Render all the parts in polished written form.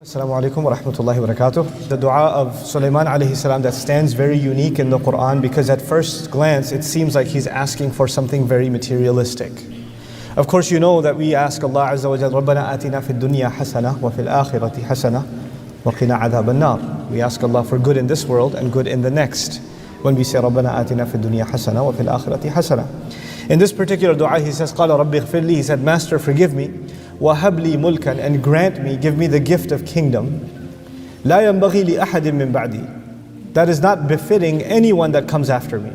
Assalamu alaikum wa rahmatullahi wa barakatuh. The dua of Sulaiman alayhi salam that stands very unique in the Quran because at first glance it seems like he's asking for something very materialistic. Of course you know that we ask Allah Azza wa Jalla, رَبَّنَا آتِنَا فِي الدُّنْيَا حَسَنَةً وَفِي الْآخِرَةِ حَسَنَةً وَقِنَا عَذَابَ النَّارِ. We ask Allah for good in this world and good in the next. When we say رَبَّنَا آتِنَا فِي الدُّنْيا حَسَنَةً وَفِي الْآخِرَةِ حَسَنَةً. In this particular dua he says, قَالَ رَبِّ اغْفِرْ لِي. He said, Master, forgive me. وَهَبْ لِي مُلْكًا, and grant me, give me the gift of kingdom. لَا يَنْبَغِي لِأَحَدٍ مِّن بَعْدِي. That is not befitting anyone that comes after me.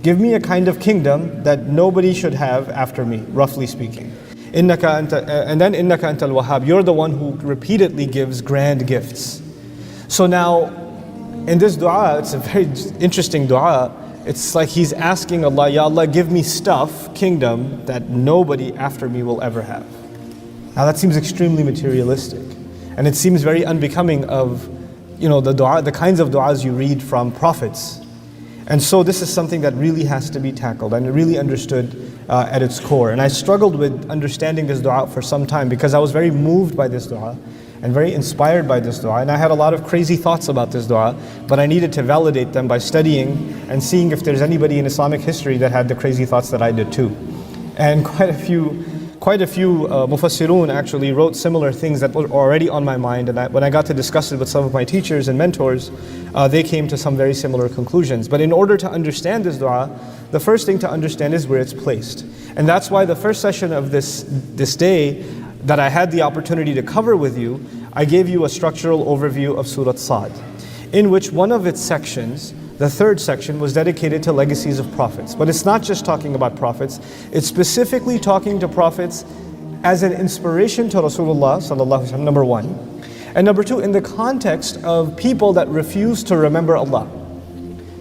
Give me a kind of kingdom that nobody should have after me, roughly speaking. And then إِنَّكَ أَنْتَ الْوَهَّابِ. You're the one who repeatedly gives grand gifts. So now, in this dua, it's a very interesting dua. It's like he's asking Allah, Ya Allah, give me stuff, kingdom, that nobody after me will ever have. Now that seems extremely materialistic, and it seems very unbecoming of, the kinds of du'as you read from prophets. And so this is something that really has to be tackled and really understood at its core. And I struggled with understanding this du'a for some time because I was very moved by this du'a and very inspired by this du'a. And I had a lot of crazy thoughts about this du'a, but I needed to validate them by studying and seeing if there's anybody in Islamic history that had the crazy thoughts that I did too. And quite a few mufassirun actually wrote similar things that were already on my mind, and when I got to discuss it with some of my teachers and mentors, they came to some very similar conclusions. But in order to understand this dua, the first thing to understand is where it's placed. And that's why the first session of this day that I had the opportunity to cover with you, I gave you a structural overview of Surah Sad, in which one of its sections, the third section, was dedicated to legacies of prophets. But it's not just talking about prophets, it's specifically talking to prophets as an inspiration to Rasulullah sallallahu alaihi wasallam, number one. And number two, in the context of people that refuse to remember Allah.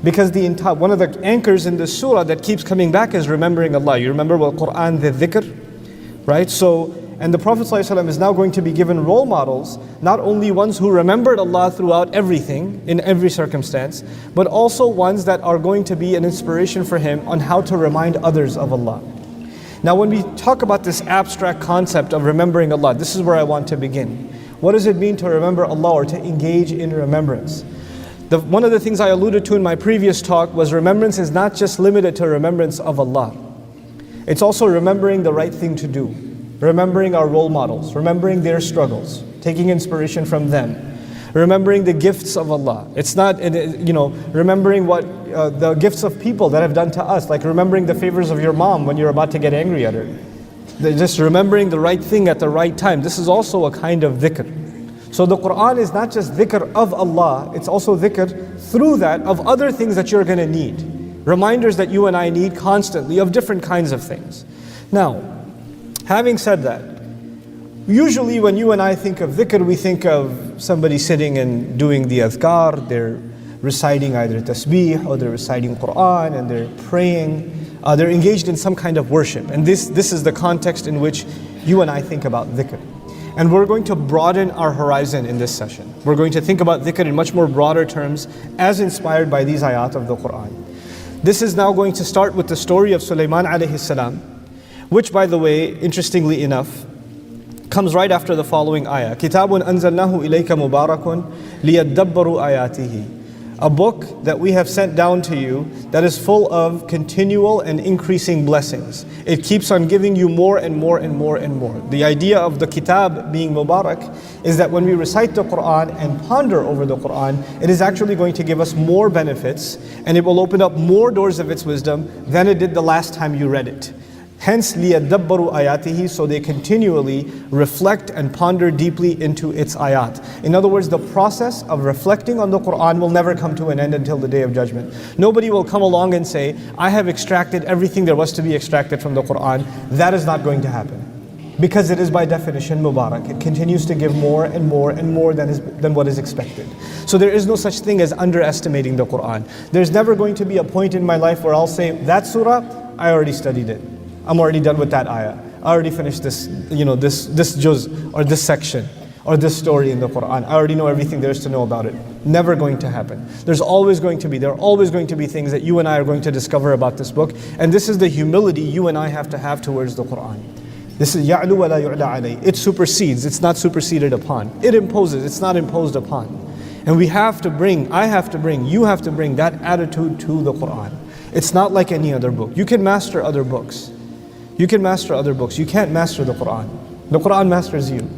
Because one of the anchors in this surah that keeps coming back is remembering Allah. You remember what Quran, the dhikr, right? And the Prophet ﷺ is now going to be given role models, not only ones who remembered Allah throughout everything, in every circumstance, but also ones that are going to be an inspiration for him on how to remind others of Allah. Now when we talk about this abstract concept of remembering Allah, this is where I want to begin. What does it mean to remember Allah or to engage in remembrance? One of the things I alluded to in my previous talk was remembrance is not just limited to remembrance of Allah. It's also remembering the right thing to do. Remembering our role models, remembering their struggles, taking inspiration from them, remembering the gifts of Allah. It's not, remembering what the gifts of people that have done to us, like remembering the favors of your mom when you're about to get angry at her. Just remembering the right thing at the right time. This is also a kind of dhikr. So the Quran is not just dhikr of Allah, it's also dhikr through that of other things that you're going to need. Reminders that you and I need constantly of different kinds of things. Now, having said that, usually when you and I think of dhikr, we think of somebody sitting and doing the adhkar, they're reciting either tasbih or they're reciting Quran and they're praying, they're engaged in some kind of worship. And this is the context in which you and I think about dhikr. And we're going to broaden our horizon in this session. We're going to think about dhikr in much more broader terms as inspired by these ayat of the Quran. This is now going to start with the story of Sulaiman alayhi salam, which, by the way, interestingly enough, comes right after the following ayah. كِتَابٌ أَنزَلْنَاهُ إِلَيْكَ مُبَارَكٌ لِيَدَّبَّرُوا آيَاتِهِ. A book that we have sent down to you that is full of continual and increasing blessings. It keeps on giving you more and more and more and more. The idea of the kitab being Mubarak is that when we recite the Quran and ponder over the Quran, it is actually going to give us more benefits and it will open up more doors of its wisdom than it did the last time you read it. Hence, لِيَدَّبَّرُوا آيَاتِهِ, so they continually reflect and ponder deeply into its ayat. In other words, the process of reflecting on the Quran will never come to an end until the Day of Judgment. Nobody will come along and say, I have extracted everything there was to be extracted from the Quran. That is not going to happen. Because it is by definition Mubarak. It continues to give more and more and more than what is expected. So there is no such thing as underestimating the Quran. There's never going to be a point in my life where I'll say, that surah, I already studied it. I'm already done with that ayah. I already finished this juz or this section or this story in the Quran. I already know everything there is to know about it. Never going to happen. There are always going to be things that you and I are going to discover about this book. And this is the humility you and I have to have towards the Quran. This is يَعْلُو وَلَا يُعْلَى عَلَيْهِ. It supersedes, it's not superseded upon. It imposes, it's not imposed upon. And we have to bring, I have to bring, you have to bring that attitude to the Qur'an. It's not like any other book. You can master other books. You can master other books. You can't master the Qur'an. The Qur'an masters you.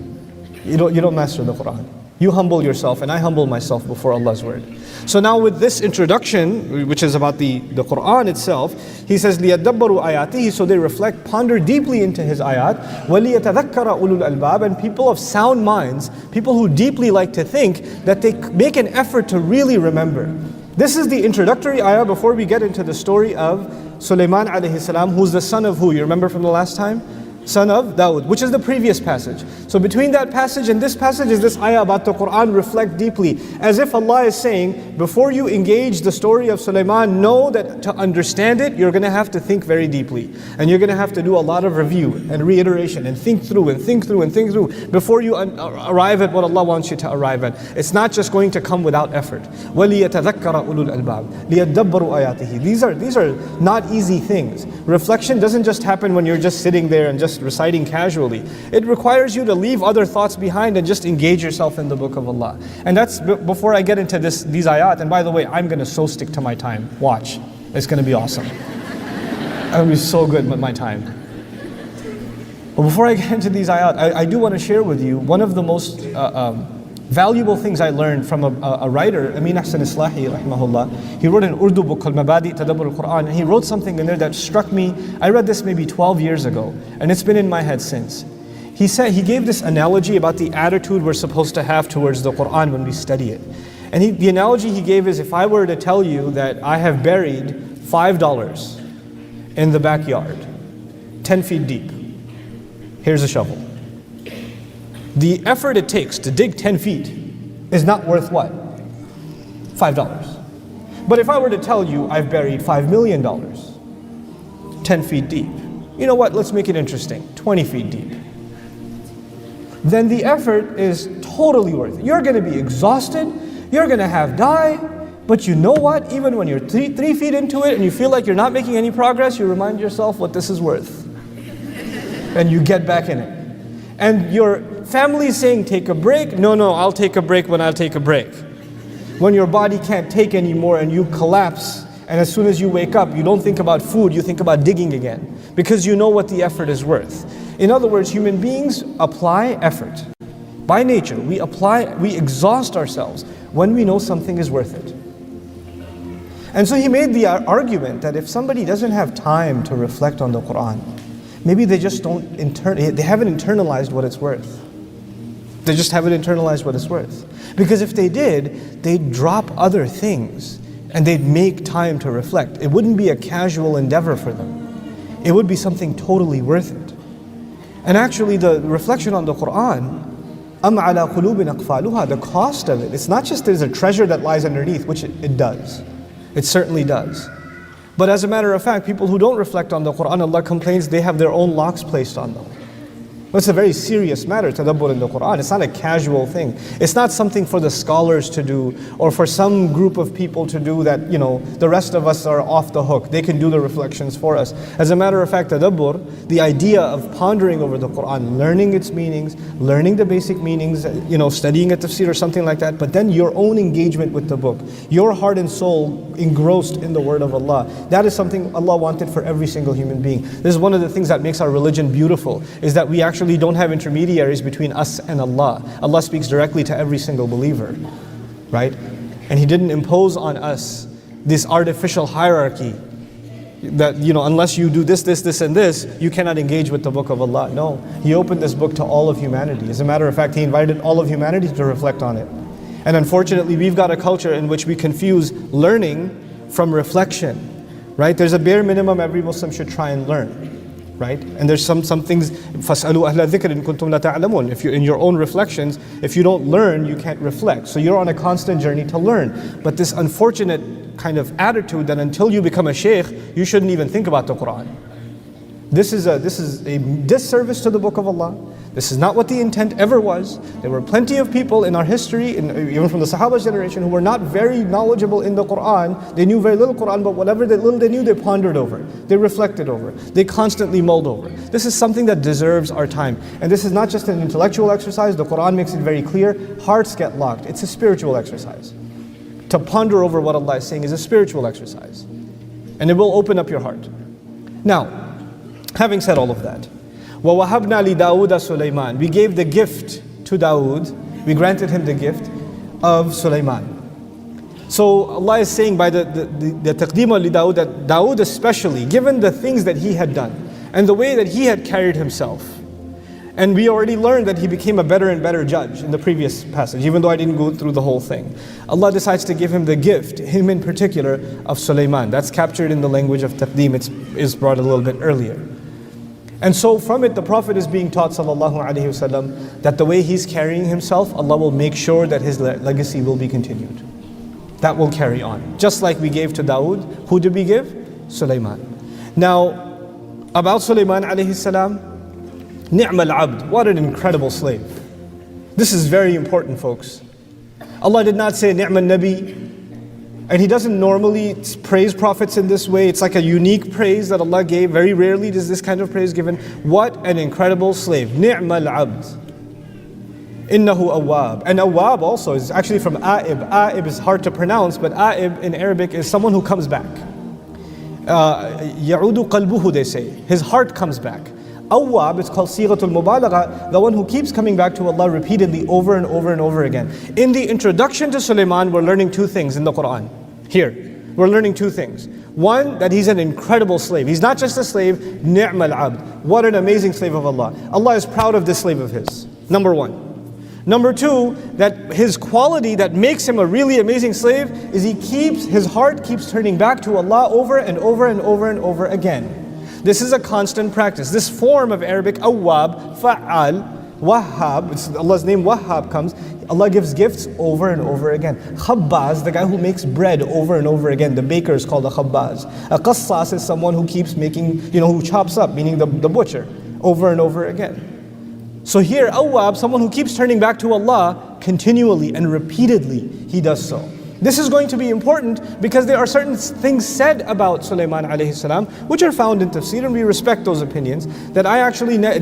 You don't master the Qur'an. You humble yourself and I humble myself before Allah's word. So now with this introduction, which is about the Qur'an itself, he says, لِيَدَّبَّرُوا آيَاتِهِ, so they reflect, ponder deeply into his ayat, وَلِيَتَذَكَّرَ أُولُو الْأَلْبَابِ, and people of sound minds, people who deeply like to think, that they make an effort to really remember. This is the introductory ayah before we get into the story of Sulaiman alayhi salam, who's the son of who? You remember from the last time? Son of Dawood, which is the previous passage. So between that passage and this passage is this ayah about the Qur'an. Reflect deeply, as if Allah is saying, before you engage the story of Sulaiman, know that to understand it, you're going to have to think very deeply. And you're going to have to do a lot of review and reiteration and think through and think through and think through before you arrive at what Allah wants you to arrive at. It's not just going to come without effort. وَلِيَتَذَكَّرَ أُولُو الْأَلْبَابِ لِيَدَّبَّرُوا آيَاتِهِ. These are not easy things. Reflection doesn't just happen when you're just sitting there and just reciting casually. It requires you to leave other thoughts behind and just engage yourself in the book of Allah. And that's before I get into these ayat. And by the way, I'm going to so stick to my time. Watch. It's going to be awesome. I'm going to be so good with my time. But before I get into these ayat, I do want to share with you one of the most valuable things I learned from a writer, Amin Ahsan Islahi, rahimahullah. He wrote an Urdu book called Mabadi Tadabbur al-Quran, and he wrote something in there that struck me. I read this maybe 12 years ago, and it's been in my head since. He said, he gave this analogy about the attitude we're supposed to have towards the Quran when we study it. And the analogy he gave is, if I were to tell you that I have buried $5 in the backyard, 10 feet deep, here's a shovel. The effort it takes to dig 10 feet is not worth what? $5. But if I were to tell you I've buried $5 million, 10 feet deep, you know what, let's make it interesting, 20 feet deep. Then the effort is totally worth it. You're going to be exhausted, you're going to have die, but you know what, even when you're three feet into it and you feel like you're not making any progress, you remind yourself what this is worth. And you get back in it. And your family is saying, take a break. No, I'll take a break when I'll take a break. When your body can't take anymore and you collapse, and as soon as you wake up, you don't think about food, you think about digging again. Because you know what the effort is worth. In other words, human beings apply effort. By nature, we exhaust ourselves when we know something is worth it. And so he made the argument that if somebody doesn't have time to reflect on the Qur'an, maybe they just they haven't internalized what it's worth. They just haven't internalized what it's worth. Because if they did, they'd drop other things and they'd make time to reflect. It wouldn't be a casual endeavor for them. It would be something totally worth it. And actually the reflection on the Qur'an, أَمْ عَلَى قُلُوبٍ أَقْفَالُهَا, the cost of it, it's not just there's a treasure that lies underneath, which it does. It certainly does. But as a matter of fact, people who don't reflect on the Qur'an, Allah complains they have their own locks placed on them. It's a very serious matter, tadabbur in the Qur'an. It's not a casual thing. It's not something for the scholars to do or for some group of people to do that, the rest of us are off the hook. They can do the reflections for us. As a matter of fact, tadabbur, the idea of pondering over the Qur'an, learning its meanings, learning the basic meanings, studying a tafsir or something like that, but then your own engagement with the book, your heart and soul engrossed in the word of Allah. That is something Allah wanted for every single human being. This is one of the things that makes our religion beautiful, is that we actually don't have intermediaries between us and Allah. Allah speaks directly to every single believer, right? And He didn't impose on us this artificial hierarchy that, unless you do this, and this, you cannot engage with the book of Allah. No, He opened this book to all of humanity. As a matter of fact, He invited all of humanity to reflect on it. And unfortunately, we've got a culture in which we confuse learning from reflection, right? There's a bare minimum every Muslim should try and learn. Right? And there's some things, فَاسْأَلُوا أَهْلَ الذِّكْرِ إِن كُنْتُمْ لَا تَعْلَمُونَ. If you're in your own reflections, if you don't learn, you can't reflect. So you're on a constant journey to learn. But this unfortunate kind of attitude that until you become a shaykh, you shouldn't even think about the Qur'an. This is a disservice to the book of Allah. This is not what the intent ever was. There were plenty of people in our history, even from the Sahaba generation, who were not very knowledgeable in the Quran. They knew very little Quran, but whatever little they knew, they pondered over. They reflected over. They constantly mulled over. This is something that deserves our time. And this is not just an intellectual exercise. The Quran makes it very clear. Hearts get locked. It's a spiritual exercise. To ponder over what Allah is saying is a spiritual exercise. And it will open up your heart. Now, having said all of that, وَوَهَبْنَا لِدَاوُدَ سُلَيْمَانَ, we gave the gift to Dawood, we granted him the gift of Sulaiman. So Allah is saying by the taqdeem li Dawood, that Dawood especially, given the things that he had done and the way that he had carried himself, and we already learned that he became a better and better judge in the previous passage, even though I didn't go through the whole thing. Allah decides to give him the gift, him in particular, of Sulaiman. That's captured in the language of taqdeem. It's brought a little bit earlier. And so from it, the Prophet is being taught, sallallahu alaihi wasallam, that the way he's carrying himself, Allah will make sure that his legacy will be continued. That will carry on. Just like we gave to Dawood, who did we give? Sulaiman. Now, about Sulaiman alayhi salam, ni'mal abd, what an incredible slave. This is very important, folks. Allah did not say ni'mal nabi, and He doesn't normally praise prophets in this way. It's like a unique praise that Allah gave. Very rarely is this kind of praise given. What an incredible slave. Ni'mal abd. Innahu awwab. And awwab also is actually from a'ib. A'ib is hard to pronounce, but a'ib in Arabic is someone who comes back. Ya'udu qalbuhu, they say. His heart comes back. Awwab, it's called sighatul mubalagha, the one who keeps coming back to Allah repeatedly over and over and over again. In the introduction to Sulaiman, we're learning two things in the Quran. Here, we're learning two things. One, that he's an incredible slave. He's not just a slave, ni'mal abd. What an amazing slave of Allah. Allah is proud of this slave of his. Number one. Number two, that his quality that makes him a really amazing slave is his heart keeps turning back to Allah over and over and over and over again. This is a constant practice. This form of Arabic, awwab, fa'al, wahhab, Allah's name Wahhab comes, Allah gives gifts over and over again. Khabbaz, the guy who makes bread over and over again, the baker is called a khabbaz. A qassas is someone who keeps making, who chops up, meaning the butcher, over and over again. So here, awwab, someone who keeps turning back to Allah continually and repeatedly, he does so. This is going to be important because there are certain things said about Sulaiman alayhi salam which are found in tafsir, and we respect those opinions, that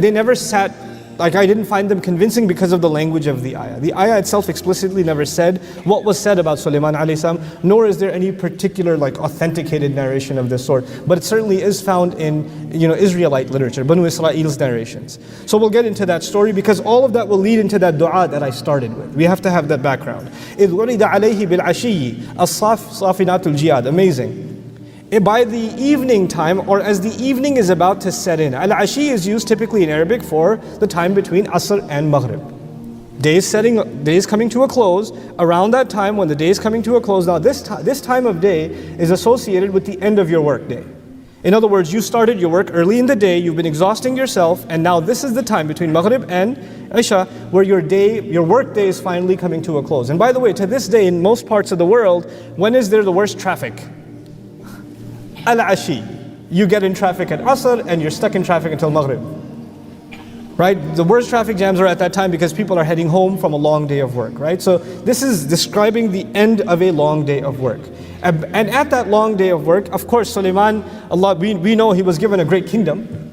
they never sat, like I didn't find them convincing because of the language of the ayah. The ayah itself explicitly never said what was said about Sulaiman alayhi salam, nor is there any particular authenticated narration of this sort. But it certainly is found in Israelite literature, Banu Israel's narrations. So we'll get into that story because all of that will lead into that dua that I started with. We have to have that background. إِذْ وَرِدَ عَلَيْهِ بِالْعَشِيِّ الصَّافِنَاتُ الْجِيَادِ. Amazing. By the evening time, or as the evening is about to set in. Al-Ashi is used typically in Arabic for the time between Asr and Maghrib. Days coming to a close. Around that time when the day is coming to a close, now this time of day is associated with the end of your work day. In other words, you started your work early in the day, you've been exhausting yourself, and now this is the time between Maghrib and Isha where your work day is finally coming to a close. And by the way, to this day in most parts of the world, when is there the worst traffic? Al-Ashi. You get in traffic at Asr and you're stuck in traffic until Maghrib. Right? The worst traffic jams are at that time because people are heading home from a long day of work. Right? So this is describing the end of a long day of work. And at that long day of work, of course, Sulaiman, we know he was given a great kingdom.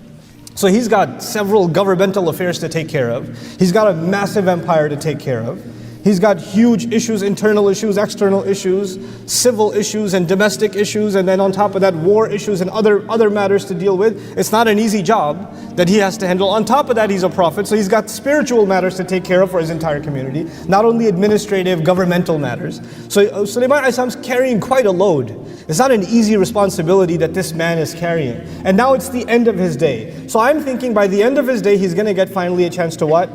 So he's got several governmental affairs to take care of. He's got a massive empire to take care of. He's got huge issues, internal issues, external issues, civil issues and domestic issues, and then on top of that, war issues and other matters to deal with. It's not an easy job that he has to handle. On top of that, he's a prophet, so he's got spiritual matters to take care of for his entire community, not only administrative, governmental matters. So Sulaiman is carrying quite a load. It's not an easy responsibility that this man is carrying. And now it's the end of his day. So I'm thinking by the end of his day, he's going to get finally a chance to what?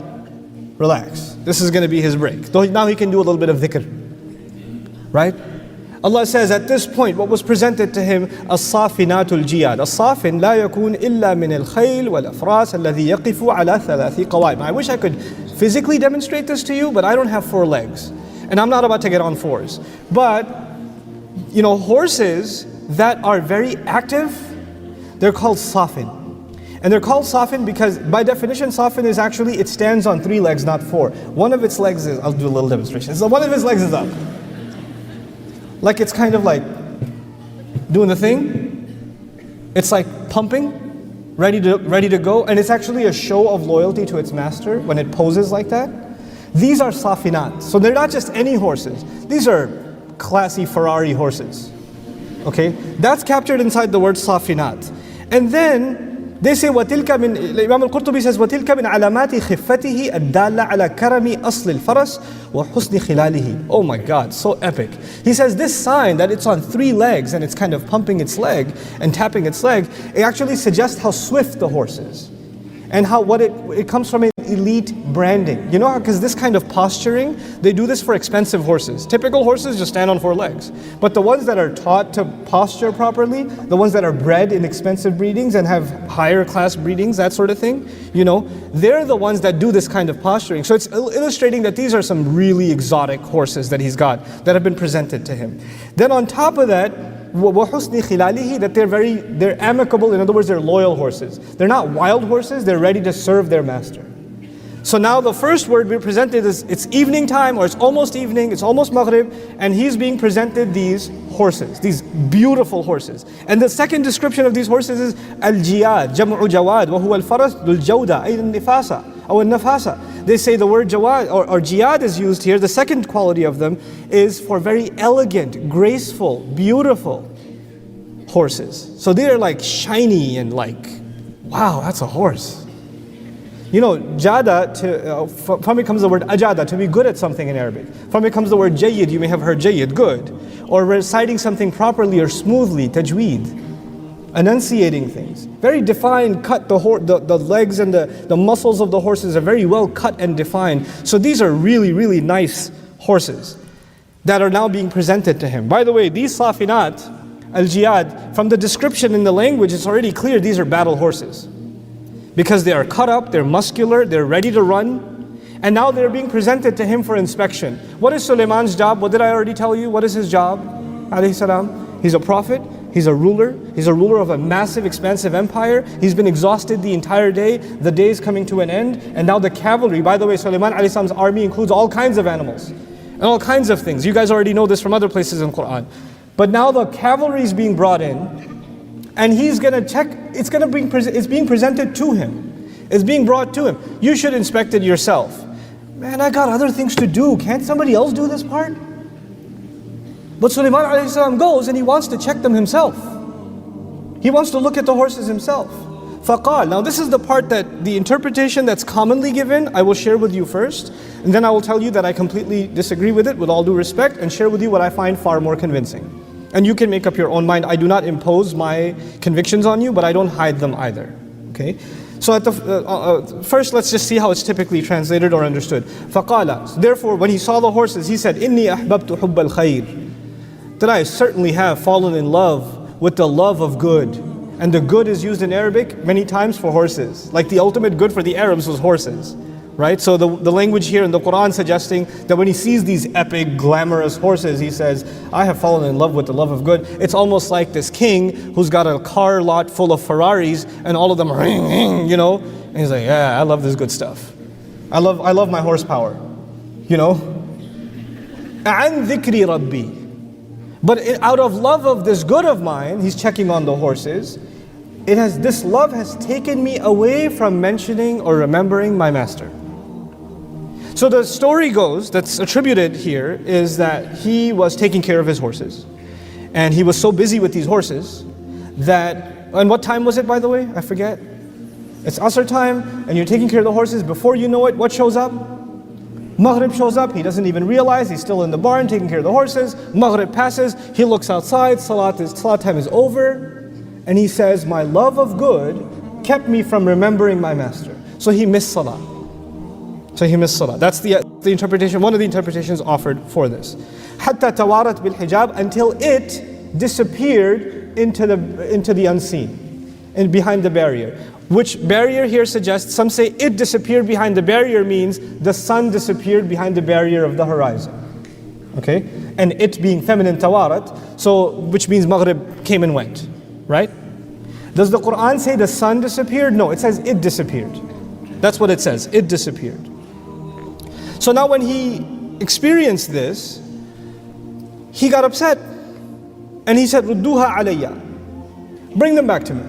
Relax. This is going to be his break. Now he can do a little bit of dhikr. Right? Allah says at this point, what was presented to him, as-safinatul jiyad. As-safin la yakun illa min al-khayl wal-afras alladhi yaqifu ala thalathi qawaim. I wish I could physically demonstrate this to you, but I don't have 4 legs. And I'm not about to get on 4s. But, horses that are very active, they're called safin. And they're called safin because by definition safin is actually, it stands on 3 legs, not 4. One of its legs is, I'll do a little demonstration. So one of his legs is up. Like it's kind of like doing the thing. It's like pumping, ready to go. And it's actually a show of loyalty to its master when it poses like that. These are safinat. So they're not just any horses. These are classy Ferrari horses. Okay? That's captured inside the word safinat. And then they say وَتِلْكَ مِنْ Imam al-Qurtubi says وَتِلْكَ مِنْ عَلَامَاتِ خِفَّتِهِ الدَّالَّةِ عَلَى كَرَمِ أَصْلِ الْفَرَسِ وَحُسْنِ خِلَالِهِ. Oh my God, so epic. He says this sign that it's on 3 legs and it's kind of pumping its leg and tapping its leg, it actually suggests how swift the horse is. And how it comes from an elite branding. You know how, because this kind of posturing, they do this for expensive horses. Typical horses just stand on 4 legs. But the ones that are taught to posture properly, the ones that are bred in expensive breedings and have higher class breedings, that sort of thing, you know, they're the ones that do this kind of posturing. So it's illustrating that these are some really exotic horses that he's got, that have been presented to him. Then on top of that, وَحُسْنِ خِلَالِهِ, that they're amicable, in other words, they're loyal horses. They're not wild horses, they're ready to serve their master. So now the first word we presented is, it's evening time, or it's almost evening, it's almost Maghrib, and he's being presented these horses, these beautiful horses. And the second description of these horses is al-jiyad, jam'u jawad, wa huwa al-faras dul-jawda, ay al-nifasa, or al-nafasa. They say the word jawad, or jiyad is used here. The second quality of them is for very elegant, graceful, beautiful horses. So they're like shiny and like, wow, that's a horse. You know, jada, from it comes the word ajada, to be good at something in Arabic. From it comes the word jayyid, you may have heard jayyid, good. Or reciting something properly or smoothly, tajweed. Enunciating things. Very defined, cut, the legs and the muscles of the horses are very well cut and defined. So these are really, really nice horses that are now being presented to him. By the way, these safinat, al-jiyad, from the description in the language, it's already clear these are battle horses. Because they are cut up, they're muscular, they're ready to run. And now they're being presented to him for inspection. What is Sulaiman's job? What did I already tell you? What is his job? Alayhi salam. He's a prophet, he's a ruler. He's a ruler of a massive, expansive empire. He's been exhausted the entire day. The day is coming to an end. And now the cavalry, by the way, Sulaiman alayhi salam's army includes all kinds of animals. And all kinds of things. You guys already know this from other places in the Quran. But now the cavalry is being brought in. And he's going to check, it's being presented to him. It's being brought to him. You should inspect it yourself. Man, I got other things to do. Can't somebody else do this part? But Sulaiman alayhi salam goes and he wants to check them himself. He wants to look at the horses himself. فَقَالَ. Now this is the part that the interpretation that's commonly given, I will share with you first. And then I will tell you that I completely disagree with it with all due respect and share with you what I find far more convincing. And you can make up your own mind. I do not impose my convictions on you, but I don't hide them either. Okay? So at the first, let's just see how it's typically translated or understood. فَقَالَ. Therefore, when he saw the horses, he said, إِنِّي أَحْبَبْتُ حُبَّ الْخَيْرِ. That I certainly have fallen in love with the love of good. And the good is used in Arabic many times for horses. Like the ultimate good for the Arabs was horses. Right? So the language here in the Quran suggesting that when he sees these epic, glamorous horses, he says, I have fallen in love with the love of good. It's almost like this king who's got a car lot full of Ferraris and all of them are, you know? And he's like, yeah, I love this good stuff. I love my horsepower. You know? عَنْ ذِكْرِ رَبِّي. But out of love of this good of mine, he's checking on the horses. This love has taken me away from mentioning or remembering my master. So the story goes, that's attributed here, is that he was taking care of his horses. And he was so busy with these horses that, and what time was it by the way? I forget. It's Asr time, and you're taking care of the horses. Before you know it, what shows up? Maghrib shows up, he doesn't even realize, he's still in the barn taking care of the horses. Maghrib passes, he looks outside, Salat time is over. And he says, my love of good kept me from remembering my master. So he missed Salah. That's the interpretation, one of the interpretations offered for this. حَتَّى تَوَارَتْ بِالْحِجَابِ. Until it disappeared into the unseen, and behind the barrier. Which barrier here suggests, some say it disappeared behind the barrier means the sun disappeared behind the barrier of the horizon. Okay? And it being feminine tawarat, so which means Maghrib came and went. Right? Does the Quran say the sun disappeared? No, it says it disappeared. That's what it says, it disappeared. So now when he experienced this, he got upset. And he said, "Rudduha alayya." Bring them back to me.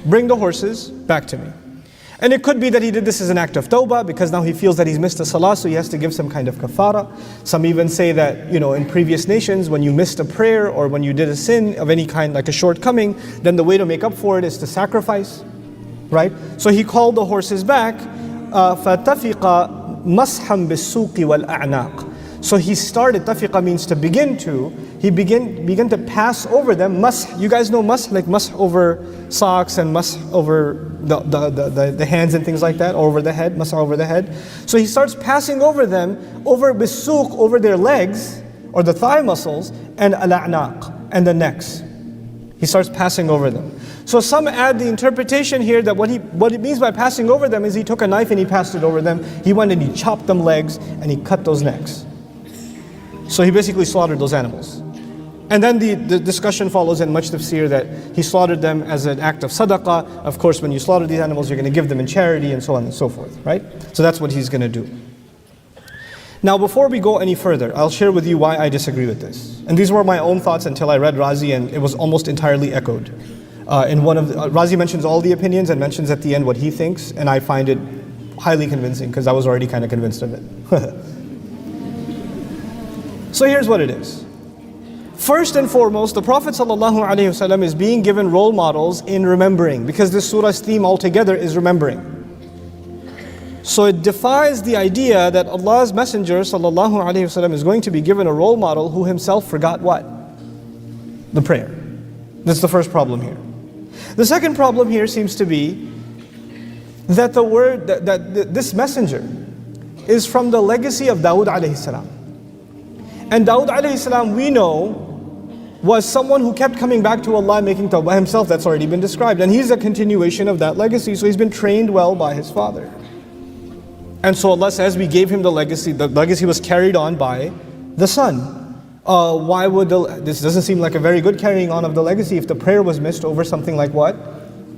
Bring the horses back to me. And it could be that he did this as an act of tawbah, because now he feels that he's missed a salah, so he has to give some kind of kafara. Some even say that, in previous nations, when you missed a prayer or when you did a sin of any kind, like a shortcoming, then the way to make up for it is to sacrifice. Right? So he called the horses back. فَتَفِقَ مَسْحًا بِالسُّوقِ وَالْأَعْنَاقِ. So he started, tafiqa means to begin to, he began to pass over them. Mash, you guys know mash, like mash over socks and mash over the hands and things like that, or over the head, mash over the head. So he starts passing over them, over bisuq, over their legs, or the thigh muscles, and al-a'naq, and the necks. He starts passing over them. So some add the interpretation here that what it means by passing over them is he took a knife and he passed it over them. He went and he chopped them legs and he cut those necks. So he basically slaughtered those animals. And then the discussion follows in much tafsir that he slaughtered them as an act of sadaqah. Of course, when you slaughter these animals, you're going to give them in charity and so on and so forth, right? So that's what he's going to do. Now, before we go any further, I'll share with you why I disagree with this. And these were my own thoughts until I read Razi, and it was almost entirely echoed. Razi mentions all the opinions and mentions at the end what he thinks, and I find it highly convincing because I was already kind of convinced of it. So here's what it is. First and foremost, the Prophet ﷺ is being given role models in remembering, because this surah's theme altogether is remembering. So it defies the idea that Allah's Messenger ﷺ is going to be given a role model who himself forgot what? The prayer. That's the first problem here. The second problem here seems to be that this messenger is from the legacy of Dawood alayhi salam. And Dawood alayhi salam, we know, was someone who kept coming back to Allah, making tawbah himself. That's already been described. And he's a continuation of that legacy. So he's been trained well by his father. And so Allah says, we gave him the legacy. The legacy was carried on by the son. Why would this doesn't seem like a very good carrying on of the legacy if the prayer was missed over something like what?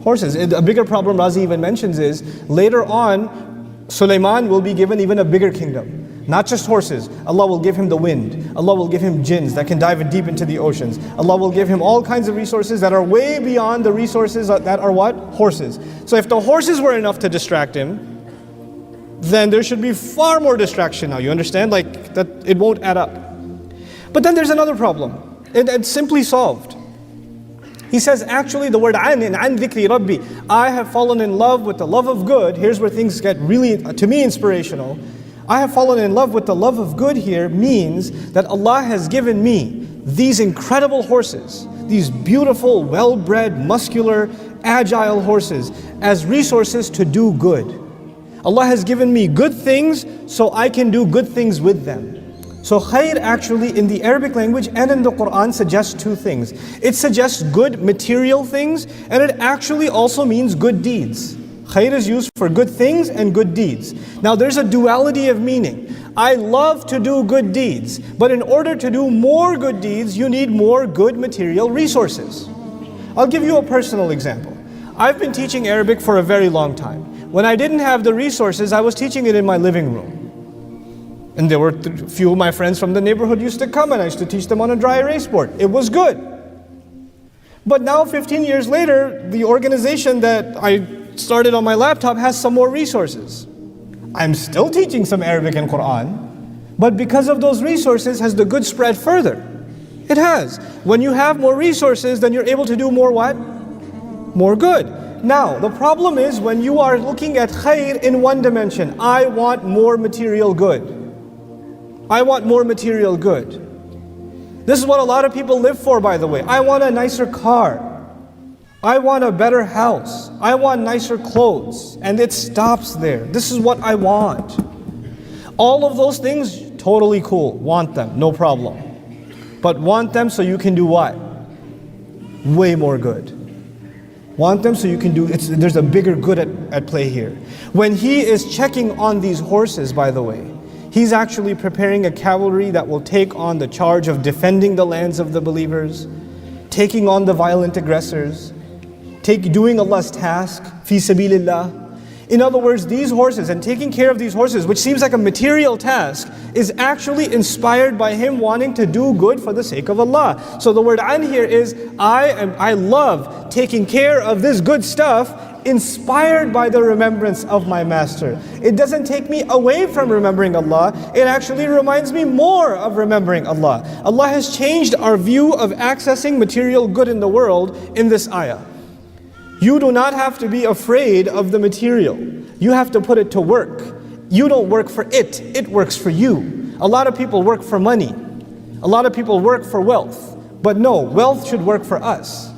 Horses. A bigger problem Razi even mentions is, later on, Sulaiman will be given even a bigger kingdom. Not just horses. Allah will give him the wind. Allah will give him jinns that can dive deep into the oceans. Allah will give him all kinds of resources that are way beyond the resources that are what? Horses. So if the horses were enough to distract him, then there should be far more distraction now. You understand? Like that, it won't add up. But then there's another problem. It's simply solved. He says, actually the word an dhikri rabbi, I have fallen in love with the love of good. Here's where things get really, to me, inspirational. I have fallen in love with the love of good here means that Allah has given me these incredible horses, these beautiful, well-bred, muscular, agile horses as resources to do good. Allah has given me good things so I can do good things with them. So khair actually in the Arabic language and in the Quran suggests two things. It suggests good material things, and it actually also means good deeds. Khair is used for good things and good deeds. Now there's a duality of meaning. I love to do good deeds, but in order to do more good deeds, you need more good material resources. I'll give you a personal example. I've been teaching Arabic for a very long time. When I didn't have the resources, I was teaching it in my living room. And there were a few of my friends from the neighborhood used to come, and I used to teach them on a dry erase board. It was good. But now 15 years later, the organization that I started on my laptop has some more resources. I'm still teaching some Arabic and Quran, but because of those resources, has the good spread further? It has. When you have more resources, then you're able to do more what? More good. Now, the problem is when you are looking at khair in one dimension, I want more material good. I want more material good. This is what a lot of people live for, by the way. I want a nicer car. I want a better house. I want nicer clothes. And it stops there. This is what I want. All of those things, totally cool. Want them, no problem. But want them so you can do what? Way more good. Want them so you can do, there's a bigger good at play here. When he is checking on these horses, by the way, he's actually preparing a cavalry that will take on the charge of defending the lands of the believers, taking on the violent aggressors, doing Allah's task, fi sabilillah. In other words, these horses and taking care of these horses, which seems like a material task, is actually inspired by him wanting to do good for the sake of Allah. So the word an here is, I love taking care of this good stuff, inspired by the remembrance of my master. It doesn't take me away from remembering Allah, it actually reminds me more of remembering Allah. Allah has changed our view of accessing material good in the world in this ayah. You do not have to be afraid of the material. You have to put it to work. You don't work for it, it works for you. A lot of people work for money. A lot of people work for wealth. But no, wealth should work for us.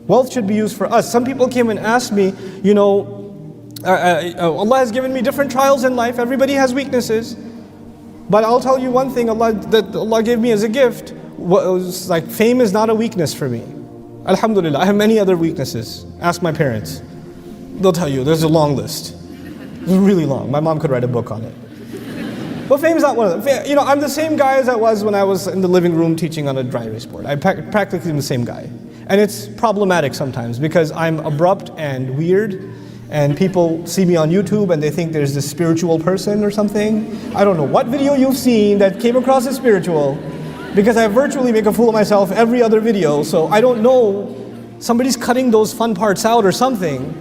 Wealth should be used for us. Some people came and asked me, Allah has given me different trials in life. Everybody has weaknesses. But I'll tell you one thing that Allah gave me as a gift. Was like, fame is not a weakness for me. Alhamdulillah, I have many other weaknesses. Ask my parents. They'll tell you, there's a long list. It's really long. My mom could write a book on it. But fame is not one of them. I'm the same guy as I was when I was in the living room teaching on a dry erase board. I'm practically the same guy. And it's problematic sometimes because I'm abrupt and weird, and people see me on YouTube and they think there's this spiritual person or something. I don't know what video you've seen that came across as spiritual, because I virtually make a fool of myself every other video, so I don't know, somebody's cutting those fun parts out or something,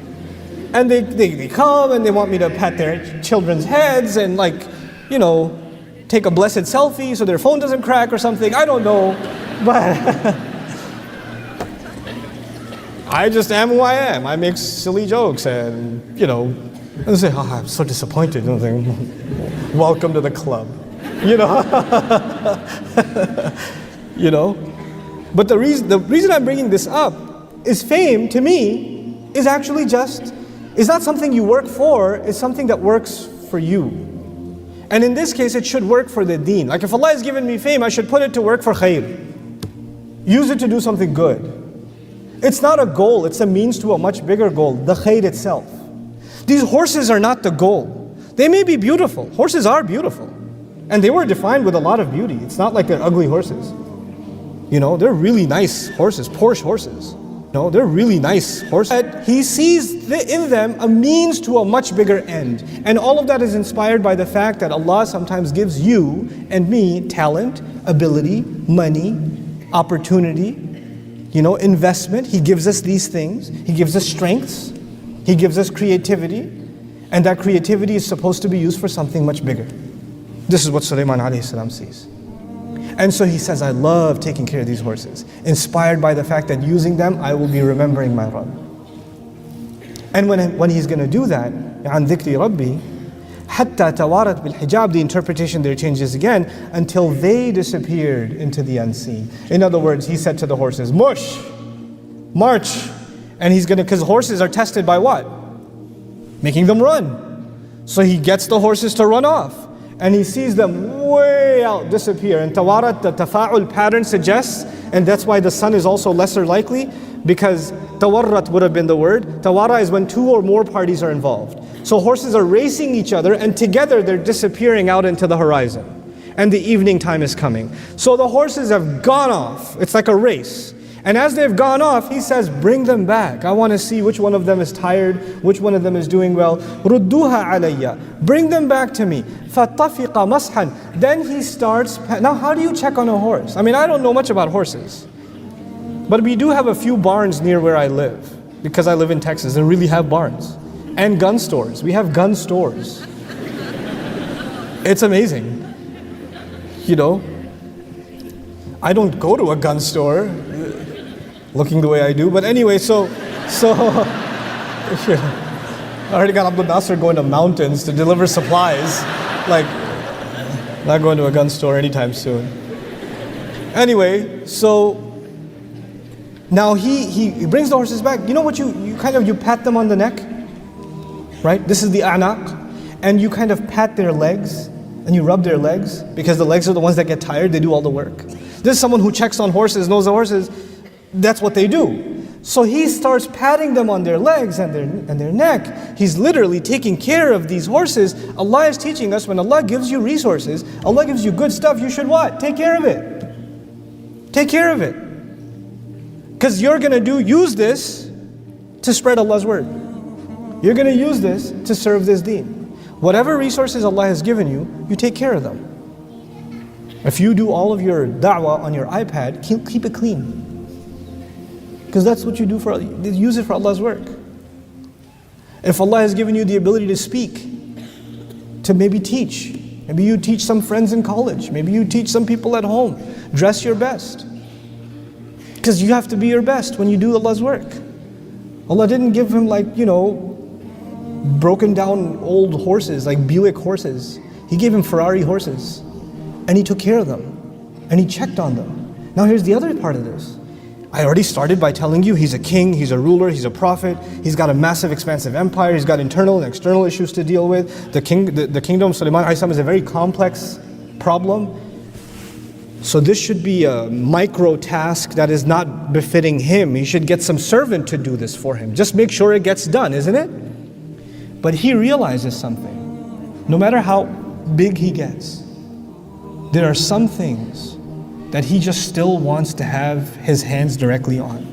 and they come and they want me to pat their children's heads and take a blessed selfie so their phone doesn't crack or something, I don't know, but I just am who I am. I make silly jokes and, and say, I'm so disappointed, welcome to the club. But the reason I'm bringing this up is fame to me is actually it's not something you work for, it's something that works for you. And in this case, it should work for the deen. Like if Allah has given me fame, I should put it to work for khair. Use it to do something good. It's not a goal, it's a means to a much bigger goal, the khair itself. These horses are not the goal. They may be beautiful. Horses are beautiful. And they were defined with a lot of beauty. It's not like they're ugly horses. They're really nice horses, Porsche horses. No, they're really nice horses. He sees in them a means to a much bigger end. And all of that is inspired by the fact that Allah sometimes gives you and me talent, ability, money, opportunity, investment. He gives us these things. He gives us strengths. He gives us creativity. And that creativity is supposed to be used for something much bigger. This is what Sulaiman alayhi salam sees. And so he says, I love taking care of these horses, inspired by the fact that using them, I will be remembering my Rabb. And when he's going to do that, عَنْ ذِكْرِ رَبِّي حَتَّى تَوَارَتْ بِالْحِجَابِ, the interpretation there changes again, until they disappeared into the unseen. In other words, he said to the horses, mush, march. And because horses are tested by what? Making them run. So he gets the horses to run off. And he sees them way out disappear. And tawarat, the tafa'ul pattern suggests, and that's why the sun is also lesser likely, because tawarrat would have been the word. Tawara is when two or more parties are involved. So horses are racing each other, and together they're disappearing out into the horizon. And the evening time is coming. So the horses have gone off. It's like a race. And as they've gone off, he says, bring them back. I want to see which one of them is tired, which one of them is doing well. رُدُّوهَا عَلَيَّ, bring them back to me. فَطَفِقَ مَسْحًا, then he starts. Now how do you check on a horse? I don't know much about horses. But we do have a few barns near where I live, because I live in Texas and really have barns. And gun stores. We have gun stores. It's amazing. I don't go to a gun store looking the way I do, but anyway, so I already got Abdul Nasser going to mountains to deliver supplies, not going to a gun store anytime soon. Anyway, so now he brings the horses back. You know what, you pat them on the neck, right? This is the a'naq, and you kind of pat their legs, and you rub their legs, because the legs are the ones that get tired, they do all the work. This is someone who checks on horses, knows the horses, that's what they do. So he starts patting them on their legs and their neck. He's literally taking care of these horses. Allah is teaching us, when Allah gives you resources, Allah gives you good stuff, you should what? Take care of it. Take care of it. Because you're going to use this to spread Allah's word. You're going to use this to serve this deen. Whatever resources Allah has given you, you take care of them. If you do all of your da'wah on your iPad, keep it clean. Because that's what you do use it for Allah's work. If Allah has given you the ability to speak, to maybe teach, maybe you teach some friends in college, maybe you teach some people at home, dress your best. Because you have to be your best when you do Allah's work. Allah didn't give him broken down old horses, like Buick horses. He gave him Ferrari horses. And he took care of them. And he checked on them. Now here's the other part of this. I already started by telling you he's a king, he's a ruler, he's a prophet, he's got a massive expansive empire, he's got internal and external issues to deal with. The kingdom of Sulaiman is a very complex problem. So this should be a micro task that is not befitting him. He should get some servant to do this for him. Just make sure it gets done, isn't it? But he realizes something. No matter how big he gets, there are some things that he just still wants to have his hands directly on.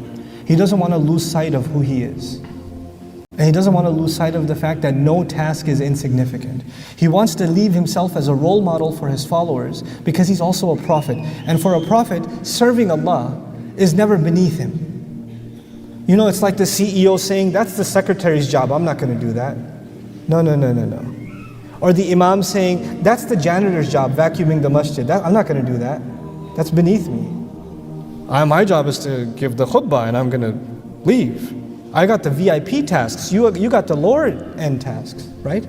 He doesn't want to lose sight of who he is. And he doesn't want to lose sight of the fact that no task is insignificant. He wants to leave himself as a role model for his followers because he's also a prophet. And for a prophet, serving Allah is never beneath him. It's like the CEO saying, that's the secretary's job, I'm not going to do that. No. Or the imam saying, that's the janitor's job, vacuuming the masjid. I'm not going to do that. That's beneath me. My job is to give the khutbah and I'm going to leave. I got the VIP tasks, you got the lower end tasks, right?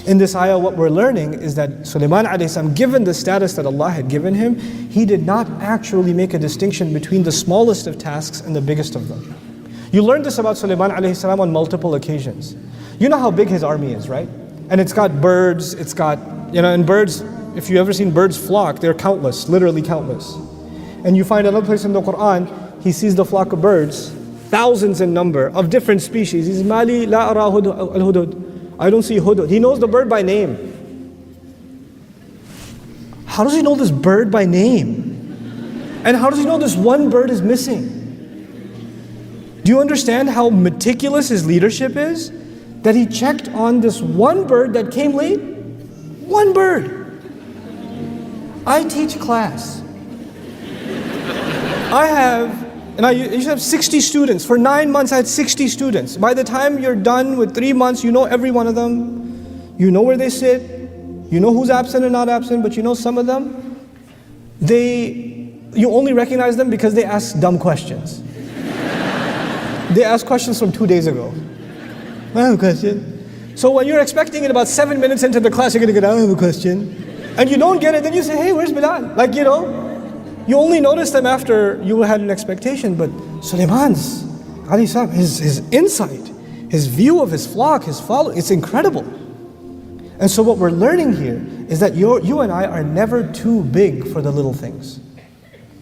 In this ayah, what we're learning is that Sulaiman alayhi salam, given the status that Allah had given him, he did not actually make a distinction between the smallest of tasks and the biggest of them. You learned this about Sulaiman alayhi salam on multiple occasions. You know how big his army is, right? And it's got birds, it's got, and birds, if you've ever seen birds flock, they're countless, literally countless. And you find another place in the Quran, he sees the flock of birds, thousands in number, of different species. He says, Mali la ara al-hudud. I don't see hudud. He knows the bird by name. How does he know this bird by name? And how does he know this one bird is missing? Do you understand how meticulous his leadership is? That he checked on this one bird that came late? One bird. I teach class. I used to have 60 students. For 9 months I had 60 students. By the time you're done with 3 months, you know every one of them. You know where they sit. You know who's absent and not absent, but you know some of them. You only recognize them because they ask dumb questions. They ask questions from 2 days ago. I have a question. So when you're expecting it about 7 minutes into the class, you're going to get, I have a question. And you don't get it, then you say, hey, where's Bilal? You only notice them after you had an expectation. But Sulaiman's, his insight, his view of his flock, his followers, it's incredible. And so what we're learning here is that you and I are never too big for the little things.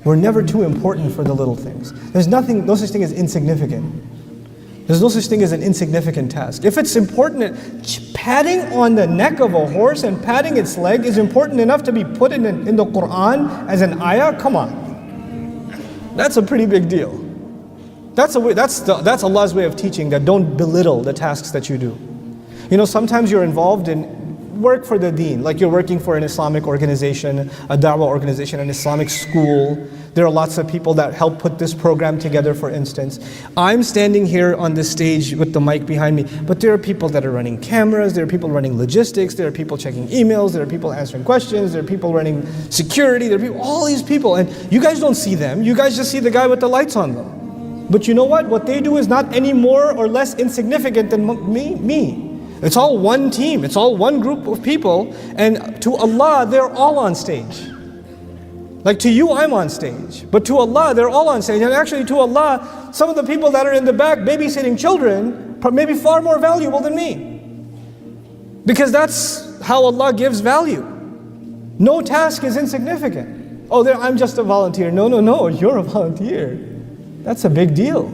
We're never too important for the little things. There's no such thing as insignificant. There's no such thing as an insignificant task. If it's important, patting on the neck of a horse and patting its leg is important enough to be put in the Quran as an ayah, come on. That's a pretty big deal. That's Allah's way of teaching that don't belittle the tasks that you do. Sometimes you're involved in work for the deen, like you're working for an Islamic organization, a da'wah organization, an Islamic school. There are lots of people that help put this program together, for instance. I'm standing here on this stage with the mic behind me, but there are people that are running cameras, there are people running logistics, there are people checking emails, there are people answering questions, there are people running security, there are people, all these people, and you guys don't see them, you guys just see the guy with the lights on them. But you know what? What they do is not any more or less insignificant than me. It's all one team, it's all one group of people, and to Allah, they're all on stage. Like to you, I'm on stage, but to Allah, they're all on stage. And actually to Allah, some of the people that are in the back babysitting children may be far more valuable than me. Because that's how Allah gives value. No task is insignificant. I'm just a volunteer. No, you're a volunteer. That's a big deal.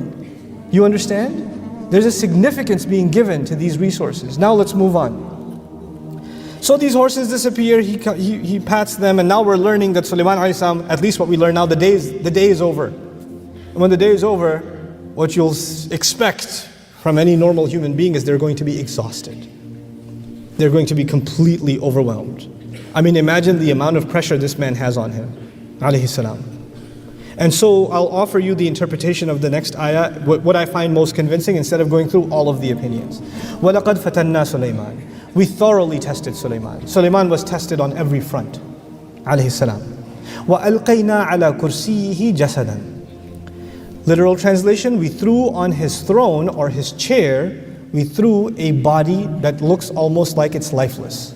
You understand? There's a significance being given to these resources. Now let's move on. So these horses disappear, he pats them, and now we're learning that Sulaiman alayhi salam, at least what we learn now, the day is over. And when the day is over, what you'll expect from any normal human being is they're going to be exhausted. They're going to be completely overwhelmed. I mean, imagine the amount of pressure this man has on him, alayhi salam. And so I'll offer you the interpretation of the next ayah, what I find most convincing, instead of going through all of the opinions. وَلَقَدْ فَتَنَّا سُلَيْمَانَ. We thoroughly tested Sulaiman. Sulaiman was tested on every front, alayhi salam. وَأَلْقَيْنَا عَلَى كُرْسِيِّهِ جَسَدًا. Literal translation, we threw on his throne or his chair, we threw a body that looks almost like it's lifeless.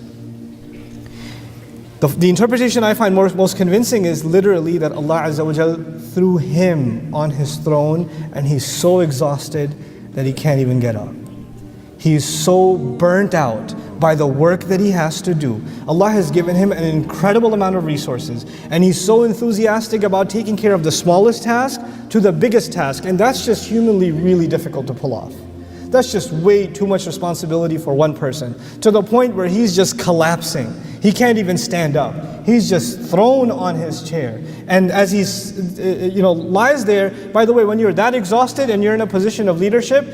The interpretation I find most convincing is literally that Allah Azza wa Jal threw him on his throne and he's so exhausted that he can't even get up. He's so burnt out by the work that he has to do. Allah has given him an incredible amount of resources and he's so enthusiastic about taking care of the smallest task to the biggest task, and that's just humanly really difficult to pull off. That's just way too much responsibility for one person, to the point where he's just collapsing. He can't even stand up. He's just thrown on his chair. And as he's, lies there, by the way, when you're that exhausted and you're in a position of leadership,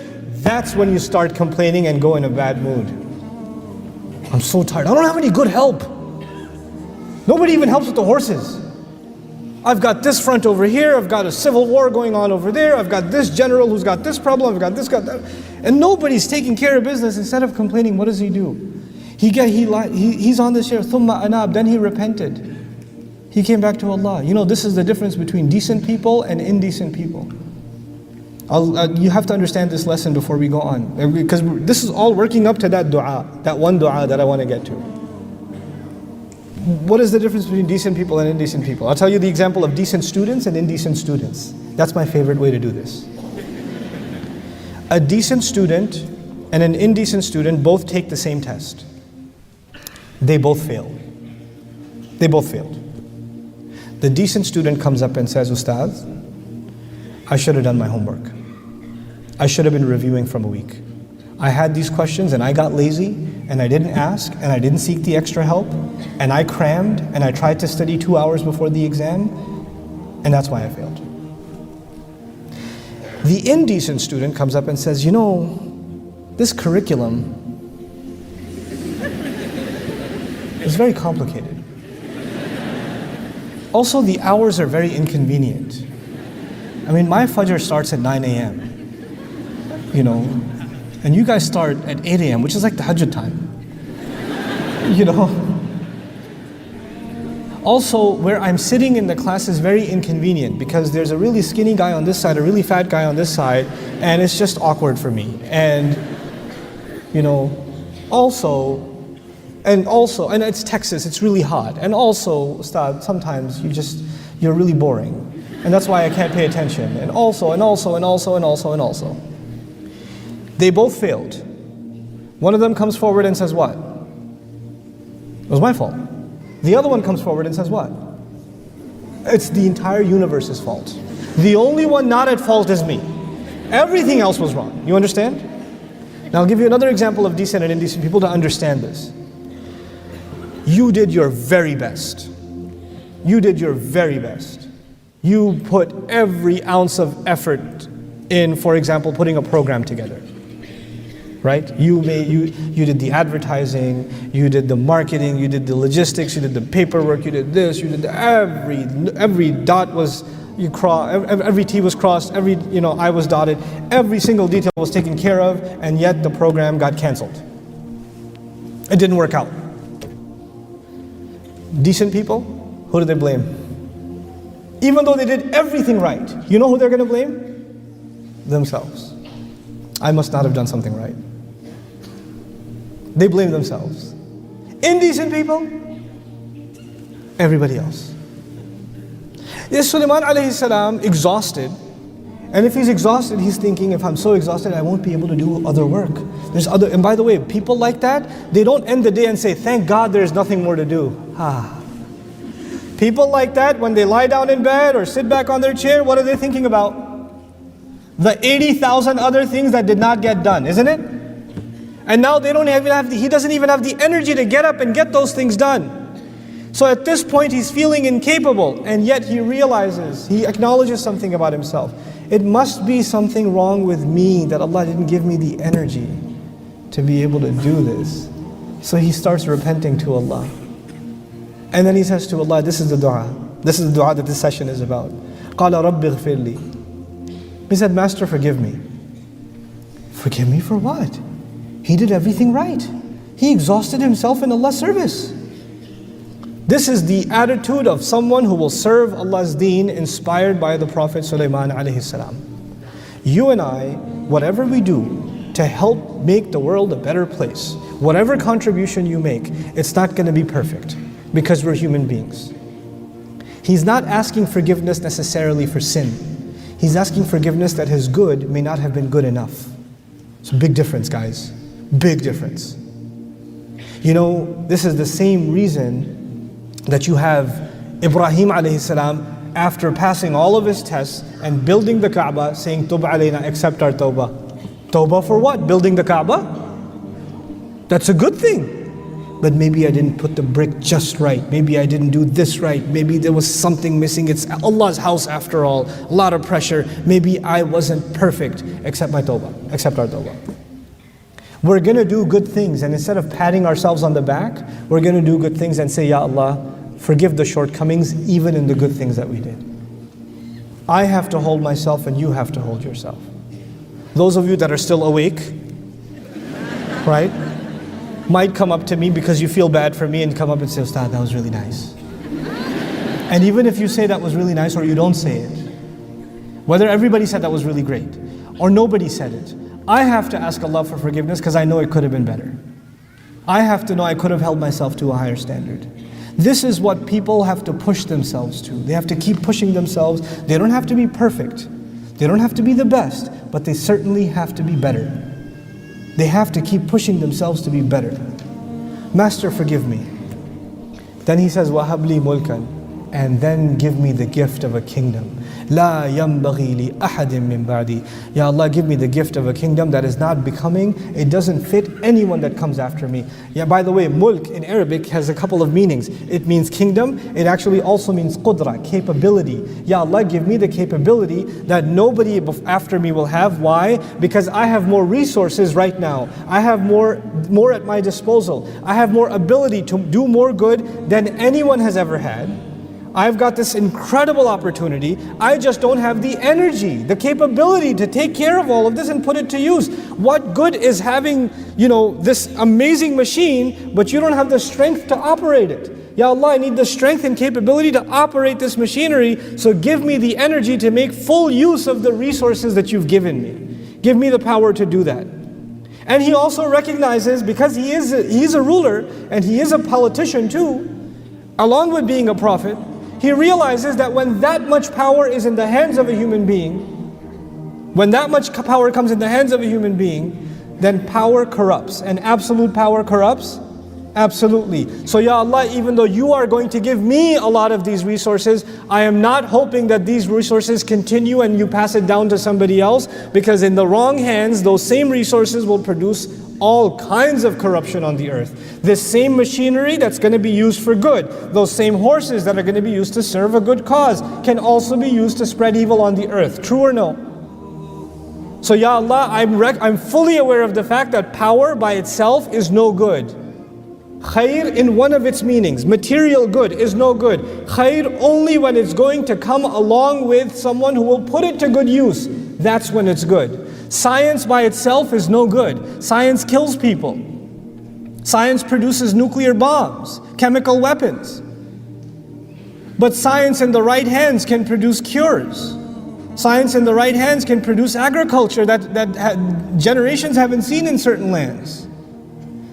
that's when you start complaining and go in a bad mood. I'm so tired. I don't have any good help. Nobody even helps with the horses. I've got this front over here, I've got a civil war going on over there, I've got this general who's got this problem, I've got this, got that. And nobody's taking care of business. Instead of complaining, what does he do? He's on this chair, ثُمَّ أَنَابَ, then he repented. He came back to Allah. You know, this is the difference between decent people and indecent people. You have to understand this lesson before we go on, because this is all working up to that dua, that one dua that I want to get to. What is the difference between decent people and indecent people? I'll tell you the example of decent students and indecent students. That's my favorite way to do this. A decent student and an indecent student both take the same test. They both fail. They both failed. The decent student comes up and says, Ustad, I should have done my homework. I should have been reviewing from a week. I had these questions and I got lazy and I didn't ask and I didn't seek the extra help and I crammed and I tried to study 2 hours before the exam, and that's why I failed. The indecent student comes up and says, this curriculum is very complicated. Also, the hours are very inconvenient. I mean, my Fajr starts at 9 a.m. And you guys start at 8 a.m., which is like the Hajj time. Also, where I'm sitting in the class is very inconvenient because there's a really skinny guy on this side, a really fat guy on this side, and it's just awkward for me. And and it's Texas, it's really hot. And also, Ustad, sometimes you're really boring. And that's why I can't pay attention. And also. They both failed. One of them comes forward and says what? It was my fault. The other one comes forward and says what? It's the entire universe's fault. The only one not at fault is me. Everything else was wrong. You understand? Now I'll give you another example of decent and indecent people to understand this. You did your very best. You did your very best. You put every ounce of effort in, for example, putting a program together. Right? You did the advertising, you did the marketing, you did the logistics, you did the paperwork, you did this, you did every dot was every T was crossed, every I was dotted, every single detail was taken care of, and yet the program got canceled. It didn't work out. Decent people, who do they blame? Even though they did everything right, you know who they're going to blame? Themselves. I must not have done something right. They blame themselves. Indecent people, everybody else. Is Sulaiman alayhi salam exhausted? And if he's exhausted, he's thinking, if I'm so exhausted, I won't be able to do other work. And by the way, people like that, they don't end the day and say, thank God there's nothing more to do. People like that, when they lie down in bed or sit back on their chair, what are they thinking about? The 80,000 other things that did not get done, isn't it? And now he doesn't even have the energy to get up and get those things done. So at this point he's feeling incapable, and yet he realizes, he acknowledges something about himself. It must be something wrong with me that Allah didn't give me the energy to be able to do this. So he starts repenting to Allah. And then he says to Allah, this is the dua. This is the dua that this session is about. قَالَ رَبِّ اغْفِرْ لِي. He said, Master, forgive me. Forgive me for what? He did everything right. He exhausted himself in Allah's service. This is the attitude of someone who will serve Allah's deen inspired by the Prophet Sulaiman alayhi salam. You and I, whatever we do to help make the world a better place, whatever contribution you make, it's not going to be perfect because we're human beings. He's not asking forgiveness necessarily for sin. He's asking forgiveness that his good may not have been good enough. It's a big difference, guys. Big difference. You know, this is the same reason that you have Ibrahim alayhi salam, after passing all of his tests and building the Kaaba, saying, Tub alayna, accept our tawbah. Tawbah for what? Building the Kaaba? That's a good thing. But maybe I didn't put the brick just right. Maybe I didn't do this right. Maybe there was something missing. It's Allah's house after all. A lot of pressure. Maybe I wasn't perfect. Accept my tawbah. Accept our tawbah. We're going to do good things, and instead of patting ourselves on the back, we're going to do good things and say, Ya Allah, forgive the shortcomings even in the good things that we did. I have to hold myself and you have to hold yourself. Those of you that are still awake, right, might come up to me because you feel bad for me and come up and say, Ustad, that was really nice. And even if you say that was really nice or you don't say it, whether everybody said that was really great or nobody said it, I have to ask Allah for forgiveness because I know it could have been better. I have to know I could have held myself to a higher standard. This is what people have to push themselves to. They have to keep pushing themselves. They don't have to be perfect. They don't have to be the best, but they certainly have to be better. They have to keep pushing themselves to be better. Master, forgive me. Then he says, وَهَبْ لِي مُلْكًا, and then give me the gift of a kingdom. لا ينبغي لأحد من بعدي. Ya Allah, give me the gift of a kingdom that is not becoming, it doesn't fit anyone that comes after me. Yeah, by the way, mulk in Arabic has a couple of meanings. It means kingdom, it actually also means qudra, capability. Ya Allah, give me the capability that nobody after me will have. Why? Because I have more resources right now. I have more at my disposal. I have more ability to do more good than anyone has ever had. I've got this incredible opportunity. I just don't have the energy, the capability to take care of all of this and put it to use. What good is having, this amazing machine, but you don't have the strength to operate it? Ya Allah, I need the strength and capability to operate this machinery, so give me the energy to make full use of the resources that you've given me. Give me the power to do that. And he also recognizes, because he's a ruler and he is a politician too, along with being a prophet, he realizes that when that much power is in the hands of a human being, when that much power comes in the hands of a human being, then power corrupts. And absolute power corrupts? Absolutely. So Ya Allah, even though you are going to give me a lot of these resources, I am not hoping that these resources continue and you pass it down to somebody else, because in the wrong hands, those same resources will produce all kinds of corruption on the earth. This same machinery that's going to be used for good, those same horses that are going to be used to serve a good cause, can also be used to spread evil on the earth. True or no? So Ya Allah, I'm fully aware of the fact that power by itself is no good. Khair in one of its meanings, material good, is no good. Khair only when it's going to come along with someone who will put it to good use. That's when it's good. Science by itself is no good. Science kills people. Science produces nuclear bombs, chemical weapons. But science in the right hands can produce cures. Science in the right hands can produce agriculture that generations haven't seen in certain lands.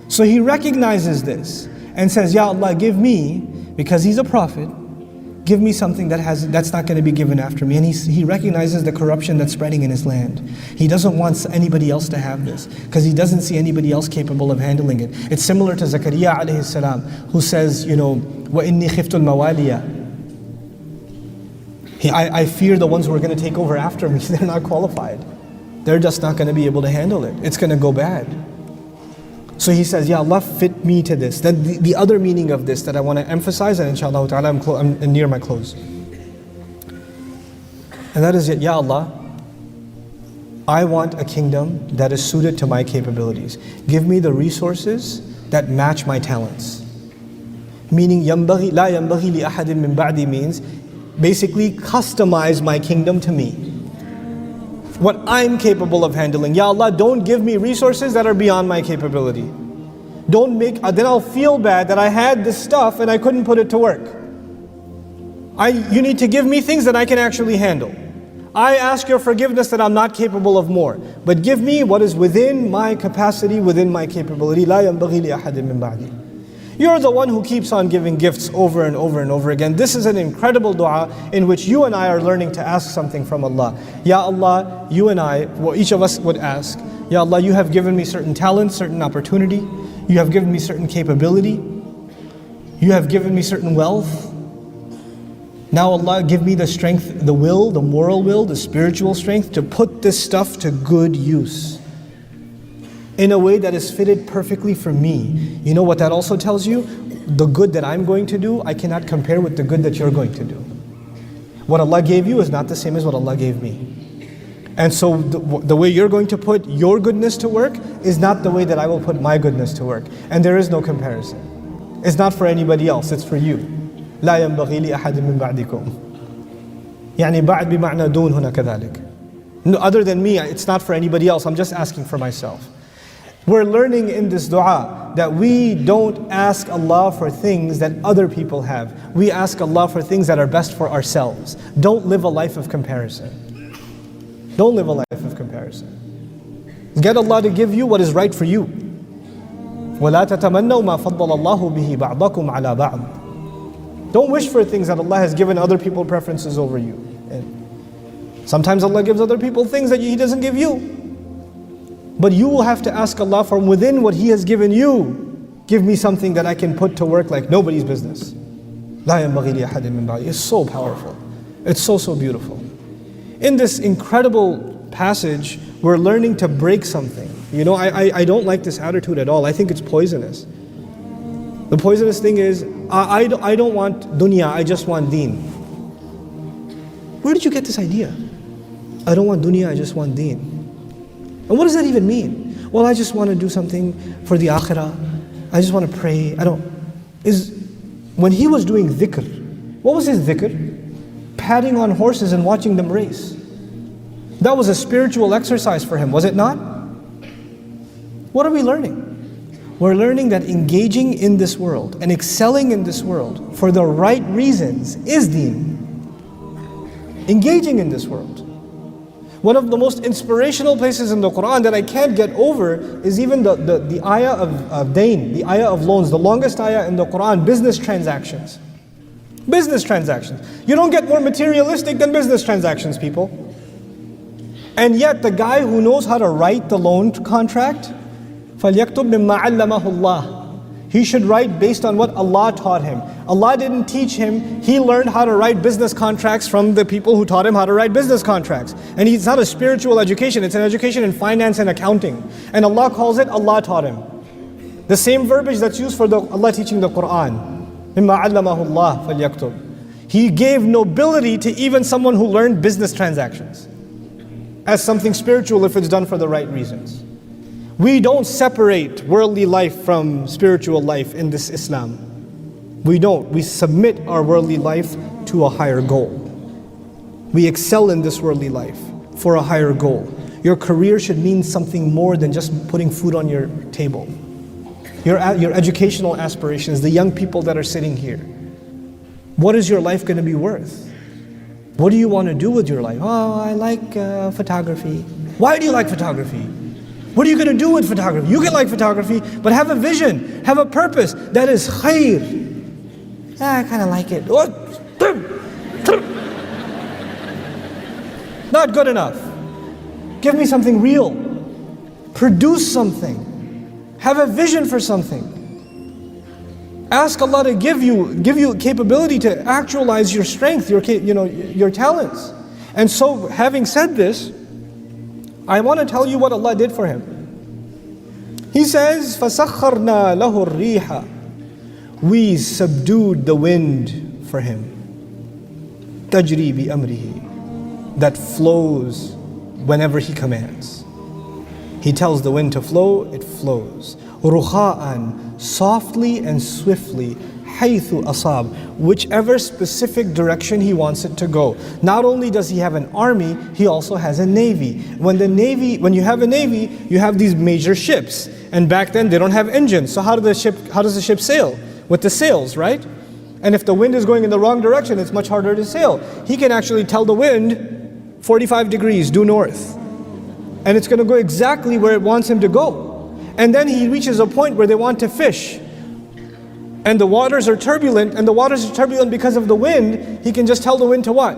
So he recognizes this and says, Ya Allah, give me, because he's a prophet, give me something that's not going to be given after me. And he recognizes the corruption that's spreading in his land. He doesn't want anybody else to have this, because he doesn't see anybody else capable of handling it. It's similar to Zakaria alayhi salam, who says, وَإِنِّي خِفْتُ الْمَوَالِيَ. I fear the ones who are going to take over after me. They're not qualified. They're just not going to be able to handle it. It's going to go bad. So he says, Ya Allah, fit me to this. Then the other meaning of this that I want to emphasize, and inshallah ta'ala I'm near my close. And that is it, Ya Allah, I want a kingdom that is suited to my capabilities. Give me the resources that match my talents. Meaning, ينبغي لا ينبغي لأحد من بعدي means basically customize my kingdom to me. What I'm capable of handling. Ya Allah, don't give me resources that are beyond my capability. Don't make, then I'll feel bad that I had this stuff and I couldn't put it to work. You need to give me things that I can actually handle. I ask your forgiveness that I'm not capable of more. But give me what is within my capacity, within my capability. لا ينبغي لأحد من بعدي. You're the one who keeps on giving gifts over and over and over again. This is an incredible dua in which you and I are learning to ask something from Allah. Ya Allah, you and I, well, each of us would ask, Ya Allah, you have given me certain talent, certain opportunity. You have given me certain capability. You have given me certain wealth. Now Allah, give me the strength, the will, the moral will, the spiritual strength to put this stuff to good use in a way that is fitted perfectly for me. You know what that also tells you? The good that I'm going to do, I cannot compare with the good that you're going to do. What Allah gave you is not the same as what Allah gave me. And so the way you're going to put your goodness to work is not the way that I will put my goodness to work. And there is no comparison. It's not for anybody else, it's for you. لا ينبغي لأحد من بعدكم. يعني بعد بمعنى دون هنا كذلك. No, other than me, it's not for anybody else. I'm just asking for myself. We're learning in this dua that we don't ask Allah for things that other people have. We ask Allah for things that are best for ourselves. Don't live a life of comparison. Don't live a life of comparison. Get Allah to give you what is right for you. وَلَا تَتَمَنَّوْا مَا فَضَّلَ اللَّهُ بِهِ بَعْضَكُمْ عَلَى بَعْضٍ. Don't wish for things that Allah has given other people preferences over you. And sometimes Allah gives other people things that He doesn't give you. But you will have to ask Allah from within what He has given you. Give me something that I can put to work like nobody's business. لا ينبغي لأحد من بعدي. It's so powerful. It's so beautiful. In this incredible passage, we're learning to break something. You know, I don't like this attitude at all. I think it's poisonous. The poisonous thing is, I don't want dunya, I just want deen. Where did you get this idea? I don't want dunya, I just want deen. And what does that even mean? Well, I just want to do something for the akhirah. I just want to pray. When he was doing dhikr, what was his dhikr? Patting on horses and watching them race. That was a spiritual exercise for him, was it not? What are we learning? We're learning that engaging in this world and excelling in this world for the right reasons is deen. Engaging in this world. One of the most inspirational places in the Quran that I can't get over is even the ayah of dain, the ayah of loans, the longest ayah in the Quran, business transactions. Business transactions. You don't get more materialistic than business transactions, people. And yet the guy who knows how to write the loan contract, فَلْيَكْتُبْ مِمَّا عَلَّمَهُ اللَّهُ. He should write based on what Allah taught him. Allah didn't teach him. He learned how to write business contracts from the people who taught him how to write business contracts. And it's not a spiritual education, it's an education in finance and accounting. And Allah calls it, Allah taught him. The same verbiage that's used for Allah teaching the Quran. مِمَّا عَلَّمَهُ اللَّهُ فَلْيَكْتُبْ. He gave nobility to even someone who learned business transactions as something spiritual if it's done for the right reasons. We don't separate worldly life from spiritual life in this Islam. We don't. We submit our worldly life to a higher goal. We excel in this worldly life for a higher goal. Your career should mean something more than just putting food on your table. Your educational aspirations, the young people that are sitting here. What is your life going to be worth? What do you want to do with your life? Oh, I like photography. Why do you like photography? What are you going to do with photography? You can like photography, but have a vision, have a purpose. That is khair. I kind of like it. Not good enough. Give me something real. Produce something. Have a vision for something. Ask Allah to give you capability to actualize your strength, your talents. And so, having said this, I want to tell you what Allah did for him. He says, فَسَخَّرْنَا لَهُ الرِّيحَ. We subdued the wind for him. تَجْرِي بِأَمْرِهِ. That flows whenever he commands. He tells the wind to flow, it flows. رُخَاءً. Softly and swiftly. حَيْثُ أَصَابَ. Whichever specific direction he wants it to go. Not only does he have an army, he also has a navy. When you have a navy, you have these major ships. And back then they don't have engines. So how does the ship sail? With the sails, right? And if the wind is going in the wrong direction, it's much harder to sail. He can actually tell the wind, 45 degrees, due north. And it's going to go exactly where it wants him to go. And then he reaches a point where they want to fish. And the waters are turbulent, because of the wind. He can just tell the wind to what?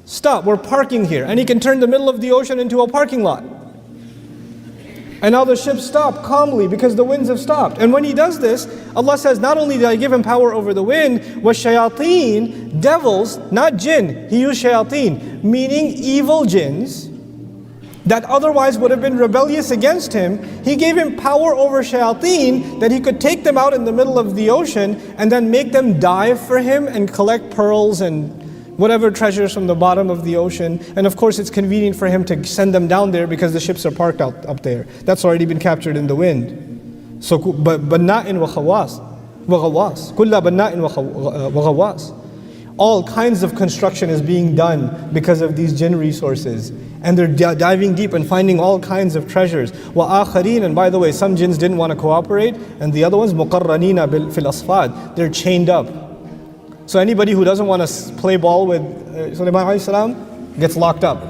Stop, we're parking here. And he can turn the middle of the ocean into a parking lot. And now the ships stop calmly because the winds have stopped. And when he does this, Allah says, not only did I give him power over the wind, وَالشَّيَاطِينَ, devils, not jinn. He used shayateen, meaning evil jinns that otherwise would have been rebellious against him. He gave him power over shayateen that he could take them out in the middle of the ocean and then make them dive for him and collect pearls and whatever treasures from the bottom of the ocean. And of course it's convenient for him to send them down there because the ships are parked up there. That's already been captured in the wind. So banna'in wa ghawas. Kulla banna'in wa ghawas. All kinds of construction is being done because of these jinn resources. And they're diving deep and finding all kinds of treasures. Wa akharin, and by the way, some jinns didn't want to cooperate, and the other ones muqarranina fil asfad. They're chained up. So anybody who doesn't want to play ball with Sulaiman alayhi salam gets locked up.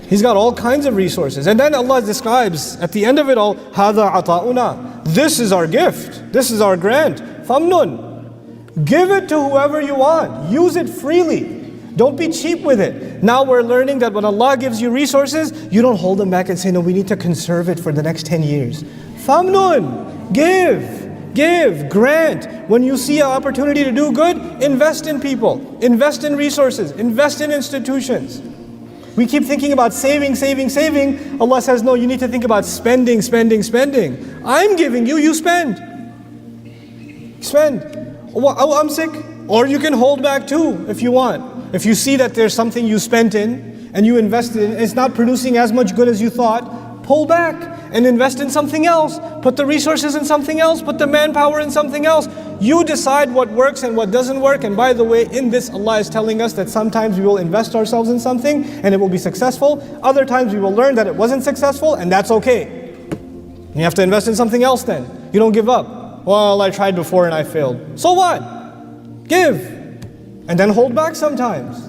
He's got all kinds of resources. And then Allah describes at the end of it all, هَذَا عَطَاؤُنَا. This is our gift. This is our grant. فَمْنُن. Give it to whoever you want. Use it freely. Don't be cheap with it. Now we're learning that when Allah gives you resources, you don't hold them back and say, no, we need to conserve it for the next 10 years. فَمْنُن. Give, grant. When you see an opportunity to do good, invest in people, invest in resources, invest in institutions. We keep thinking about saving. Allah says, no, you need to think about spending. I'm giving you, you spend. Oh, I'm sick. Or you can hold back too if you want. If you see that there's something you spent in and you invested in, it's not producing as much good as you thought, pull back and invest in something else. Put the resources in something else. Put the manpower in something else. You decide what works and what doesn't work. And by the way, in this Allah is telling us that sometimes we will invest ourselves in something and it will be successful. Other times we will learn that it wasn't successful, and that's okay. You have to invest in something else then. You don't give up. Well, I tried before and I failed. So what? Give. And then hold back sometimes.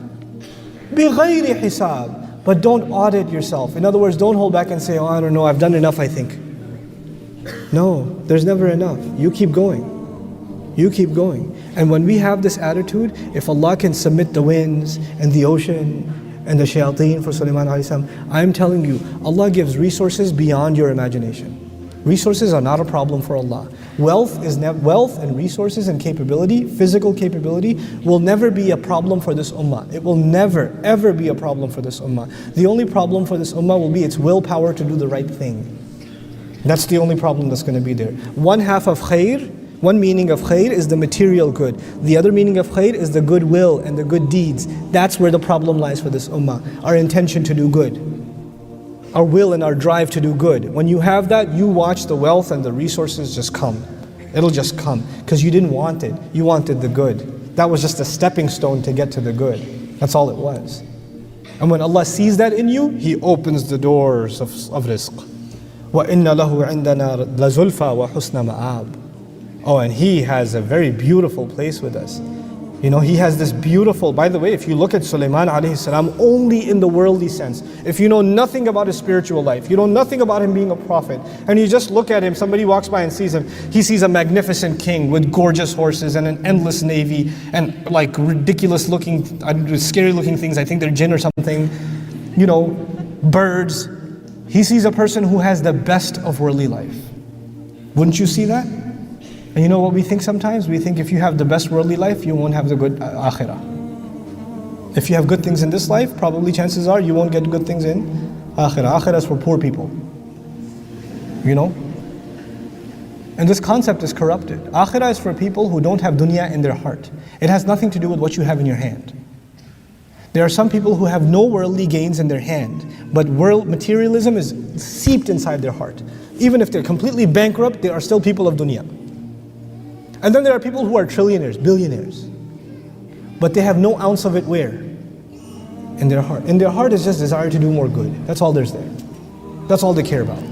بِغَيْرِ حِسَابٍ. But don't audit yourself. In other words, don't hold back and say, oh, I don't know, I've done enough, I think. No, there's never enough. You keep going. And when we have this attitude, if Allah can submit the winds and the ocean and the shayateen for Sulaiman alayhi salam, I'm telling you, Allah gives resources beyond your imagination. Resources are not a problem for Allah. Wealth and resources and capability, physical capability, will never be a problem for this ummah. It will never, ever be a problem for this ummah. The only problem for this ummah will be its willpower to do the right thing. That's the only problem that's going to be there. One meaning of khair is the material good. The other meaning of khair is the goodwill and the good deeds. That's where the problem lies for this ummah. Our intention to do good. Our will and our drive to do good. When you have that, you watch the wealth and the resources just come. It'll just come. Because you didn't want it. You wanted the good. That was just a stepping stone to get to the good. That's all it was. And when Allah sees that in you, He opens the doors of rizq. وَإِنَّ لَهُ عِنْدَنَا لَزُلْفَى وَحُسْنَ مَآبٍ. Oh, and He has a very beautiful place with us. You know, He has this beautiful, by the way, if you look at Sulaiman alayhi salam only in the worldly sense, if you know nothing about his spiritual life, you know nothing about him being a prophet, and you just look at him, somebody walks by and sees him, he sees a magnificent king with gorgeous horses and an endless navy and like ridiculous looking, scary looking things, I think they're jinn or something, you know, birds. He sees a person who has the best of worldly life. Wouldn't you see that? And you know what we think sometimes? We think if you have the best worldly life, you won't have the good akhirah. If you have good things in this life, probably chances are you won't get good things in akhirah. Akhirah is for poor people. You know? And this concept is corrupted. Akhirah is for people who don't have dunya in their heart. It has nothing to do with what you have in your hand. There are some people who have no worldly gains in their hand, but world materialism is seeped inside their heart. Even if they're completely bankrupt, they are still people of dunya. And then there are people who are trillionaires, billionaires, but they have no ounce of it where? In their heart. In their heart is just desire to do more good. That's all there's there. That's all they care about.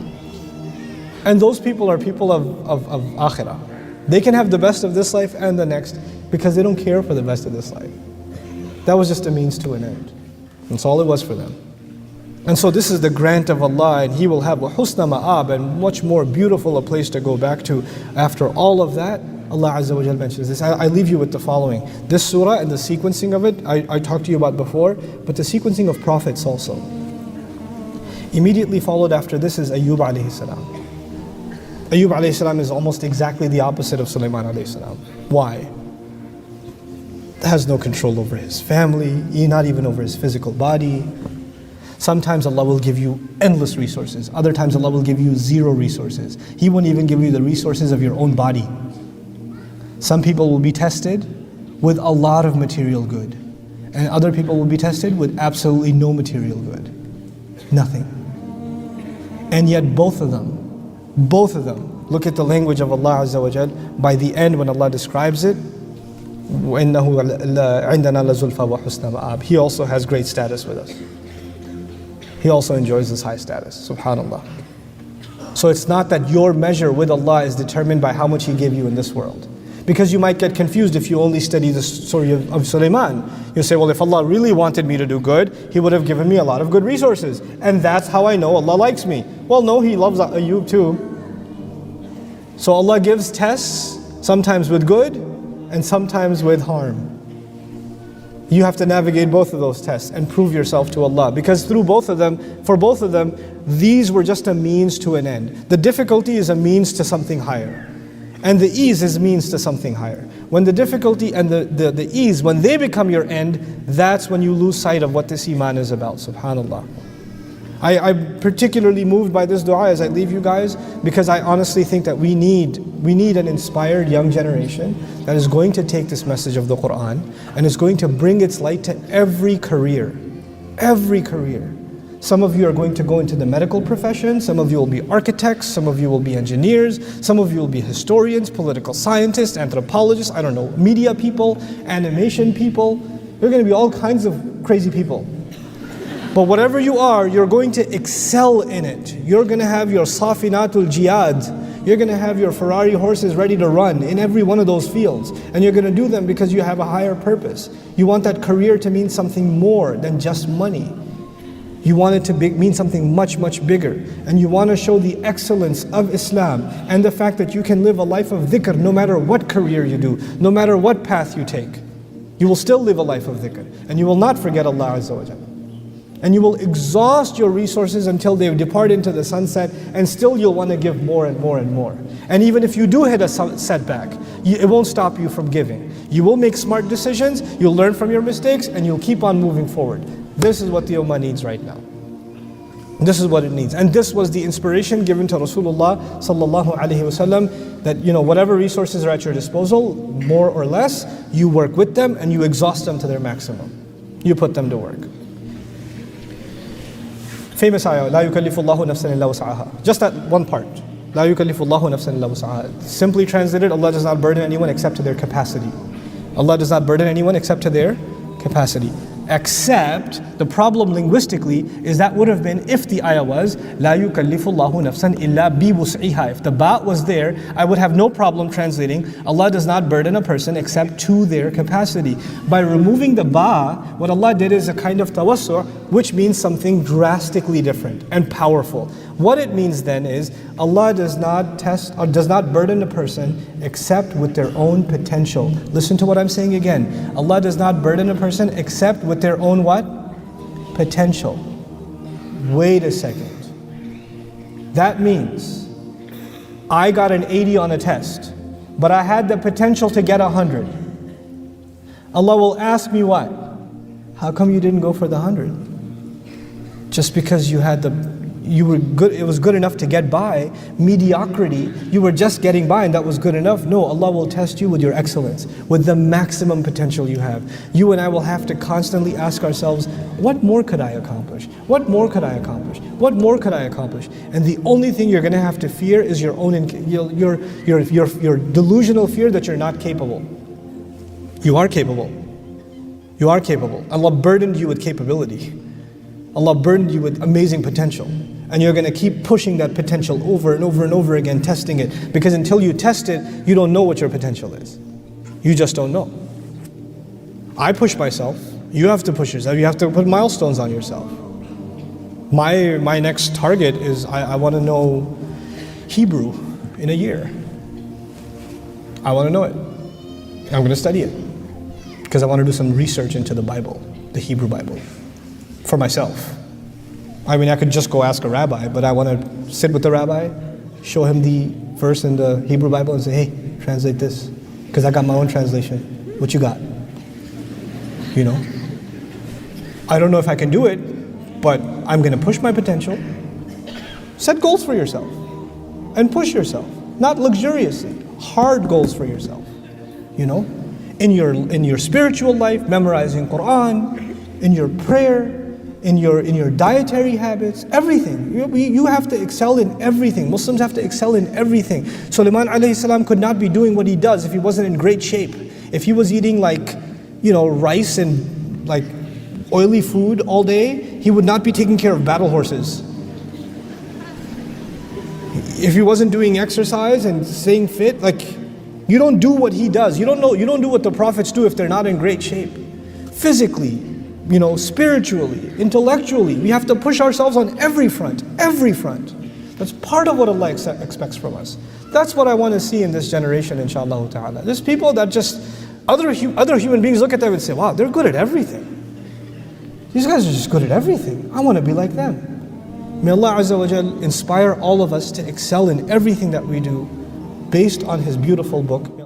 And those people are people of akhirah. They can have the best of this life and the next because they don't care for the best of this life. That was just a means to an end. That's all it was for them. And so this is the grant of Allah, and He will have a husna ma'ab, and much more beautiful a place to go back to after all of that. Allah Azza wa Jal mentions this. I leave you with the following. This surah and the sequencing of it, I talked to you about before, but the sequencing of prophets also. Immediately followed after this is Ayyub alayhi salam. Ayyub alayhi salam is almost exactly the opposite of Sulaiman alayhi salam. Why? Has no control over his family, not even over his physical body. Sometimes Allah will give you endless resources. Other times Allah will give you zero resources. He won't even give you the resources of your own body. Some people will be tested with a lot of material good, and other people will be tested with absolutely no material good. Nothing. And yet both of them, look at the language of Allah Azza wa Jal. By the end, when Allah describes it, وَإِنَّهُ عِنْدَنَا لَزُلْفَى وَحُسْنَ مَآبٍ. He also has great status with us. He also enjoys this high status, subhanAllah. So it's not that your measure with Allah is determined by how much He gave you in this world. Because you might get confused if you only study the story of Sulaiman. You say, well, if Allah really wanted me to do good, He would have given me a lot of good resources. And that's how I know Allah likes me. Well, no, He loves Ayyub too. So Allah gives tests, sometimes with good, and sometimes with harm. You have to navigate both of those tests and prove yourself to Allah, because through both of them, for both of them, these were just a means to an end. The difficulty is a means to something higher, and the ease is means to something higher. When the difficulty and the ease, when they become your end, that's when you lose sight of what this iman is about, subhanAllah. I'm particularly moved by this dua as I leave you guys, because I honestly think that we need an inspired young generation that is going to take this message of the Quran and is going to bring its light to every career. Every career. Some of you are going to go into the medical profession, some of you will be architects, some of you will be engineers, some of you will be historians, political scientists, anthropologists, I don't know, media people, animation people. There are going to be all kinds of crazy people. But whatever you are, you're going to excel in it. You're going to have your safinatul jihad. You're going to have your Ferrari horses ready to run in every one of those fields. And you're going to do them because you have a higher purpose. You want that career to mean something more than just money. You want it to mean something much, much bigger. And you want to show the excellence of Islam and the fact that you can live a life of dhikr no matter what career you do, no matter what path you take. You will still live a life of dhikr. And you will not forget Allah Azza wa Jalla. And you will exhaust your resources until they depart into the sunset, and still you'll want to give more and more and more. And even if you do hit a setback, it won't stop you from giving. You will make smart decisions, you'll learn from your mistakes, and you'll keep on moving forward. This is what the Ummah needs right now. This is what it needs. And this was the inspiration given to Rasulullah sallallahu alaihi wasallam, that whatever resources are at your disposal, more or less, you work with them and you exhaust them to their maximum. You put them to work. Famous ayah, لا يكلف الله نفسا إلا وسعها. Just that one part. لا يكلف الله نفسا إلا وسعها. Simply translated, Allah does not burden anyone except to their capacity. Allah does not burden anyone except to their capacity. Except, the problem linguistically is that would have been if the ayah was لا يكلف الله نفسا إلا بوسعها. If the ba was there, I would have no problem translating Allah does not burden a person except to their capacity. By removing the ba, what Allah did is a kind of tawassu', which means something drastically different and powerful. What it means then is Allah does not test or does not burden a person except with their own potential. Listen to what I'm saying again. Allah does not burden a person except with their own what? Potential. Wait a second. That means I got an 80 on a test, but I had the potential to get 100. Allah will ask me what? How come you didn't go for the 100? Just because you had the you were good, it was good enough to get by. Mediocrity, you were just getting by and that was good enough. No, Allah will test you with your excellence, with the maximum potential you have. You and I will have to constantly ask ourselves, what more could I accomplish? What more could I accomplish? What more could I accomplish? And the only thing you're going to have to fear is your own, your delusional fear that you're not capable. You are capable. You are capable. Allah burdened you with capability. Allah burdened you with amazing potential. And you're going to keep pushing that potential over and over and over again, testing it. Because until you test it, you don't know what your potential is. You just don't know. I push myself. You have to push yourself. You have to put milestones on yourself. My next target is I want to know Hebrew in a year. I want to know it. I'm going to study it. Because I want to do some research into the Bible, the Hebrew Bible, for myself. I mean, I could just go ask a rabbi, but I want to sit with the rabbi, show him the verse in the Hebrew Bible and say, hey, translate this. Because I got my own translation. What you got? You know? I don't know if I can do it, but I'm going to push my potential. Set goals for yourself and push yourself. Not luxuriously, hard goals for yourself. You know? In your spiritual life, memorizing Quran, in your prayer, in your dietary habits, everything. You have to excel in everything. Muslims have to excel in everything. Sulaiman alayhi salam could not be doing what he does if he wasn't in great shape. If he was eating rice and oily food all day, he would not be taking care of battle horses. If he wasn't doing exercise and staying fit, you don't do what he does. You don't do what the prophets do if they're not in great shape. Physically, spiritually, intellectually, we have to push ourselves on every front. Every front. That's part of what Allah expects from us. That's what I want to see in this generation, Insha'Allah ta'ala. There's people that just, other human beings look at them and say, wow, they're good at everything. These guys are just good at everything. I want to be like them. May Allah Azza wa Jal inspire all of us to excel in everything that we do, based on His beautiful book,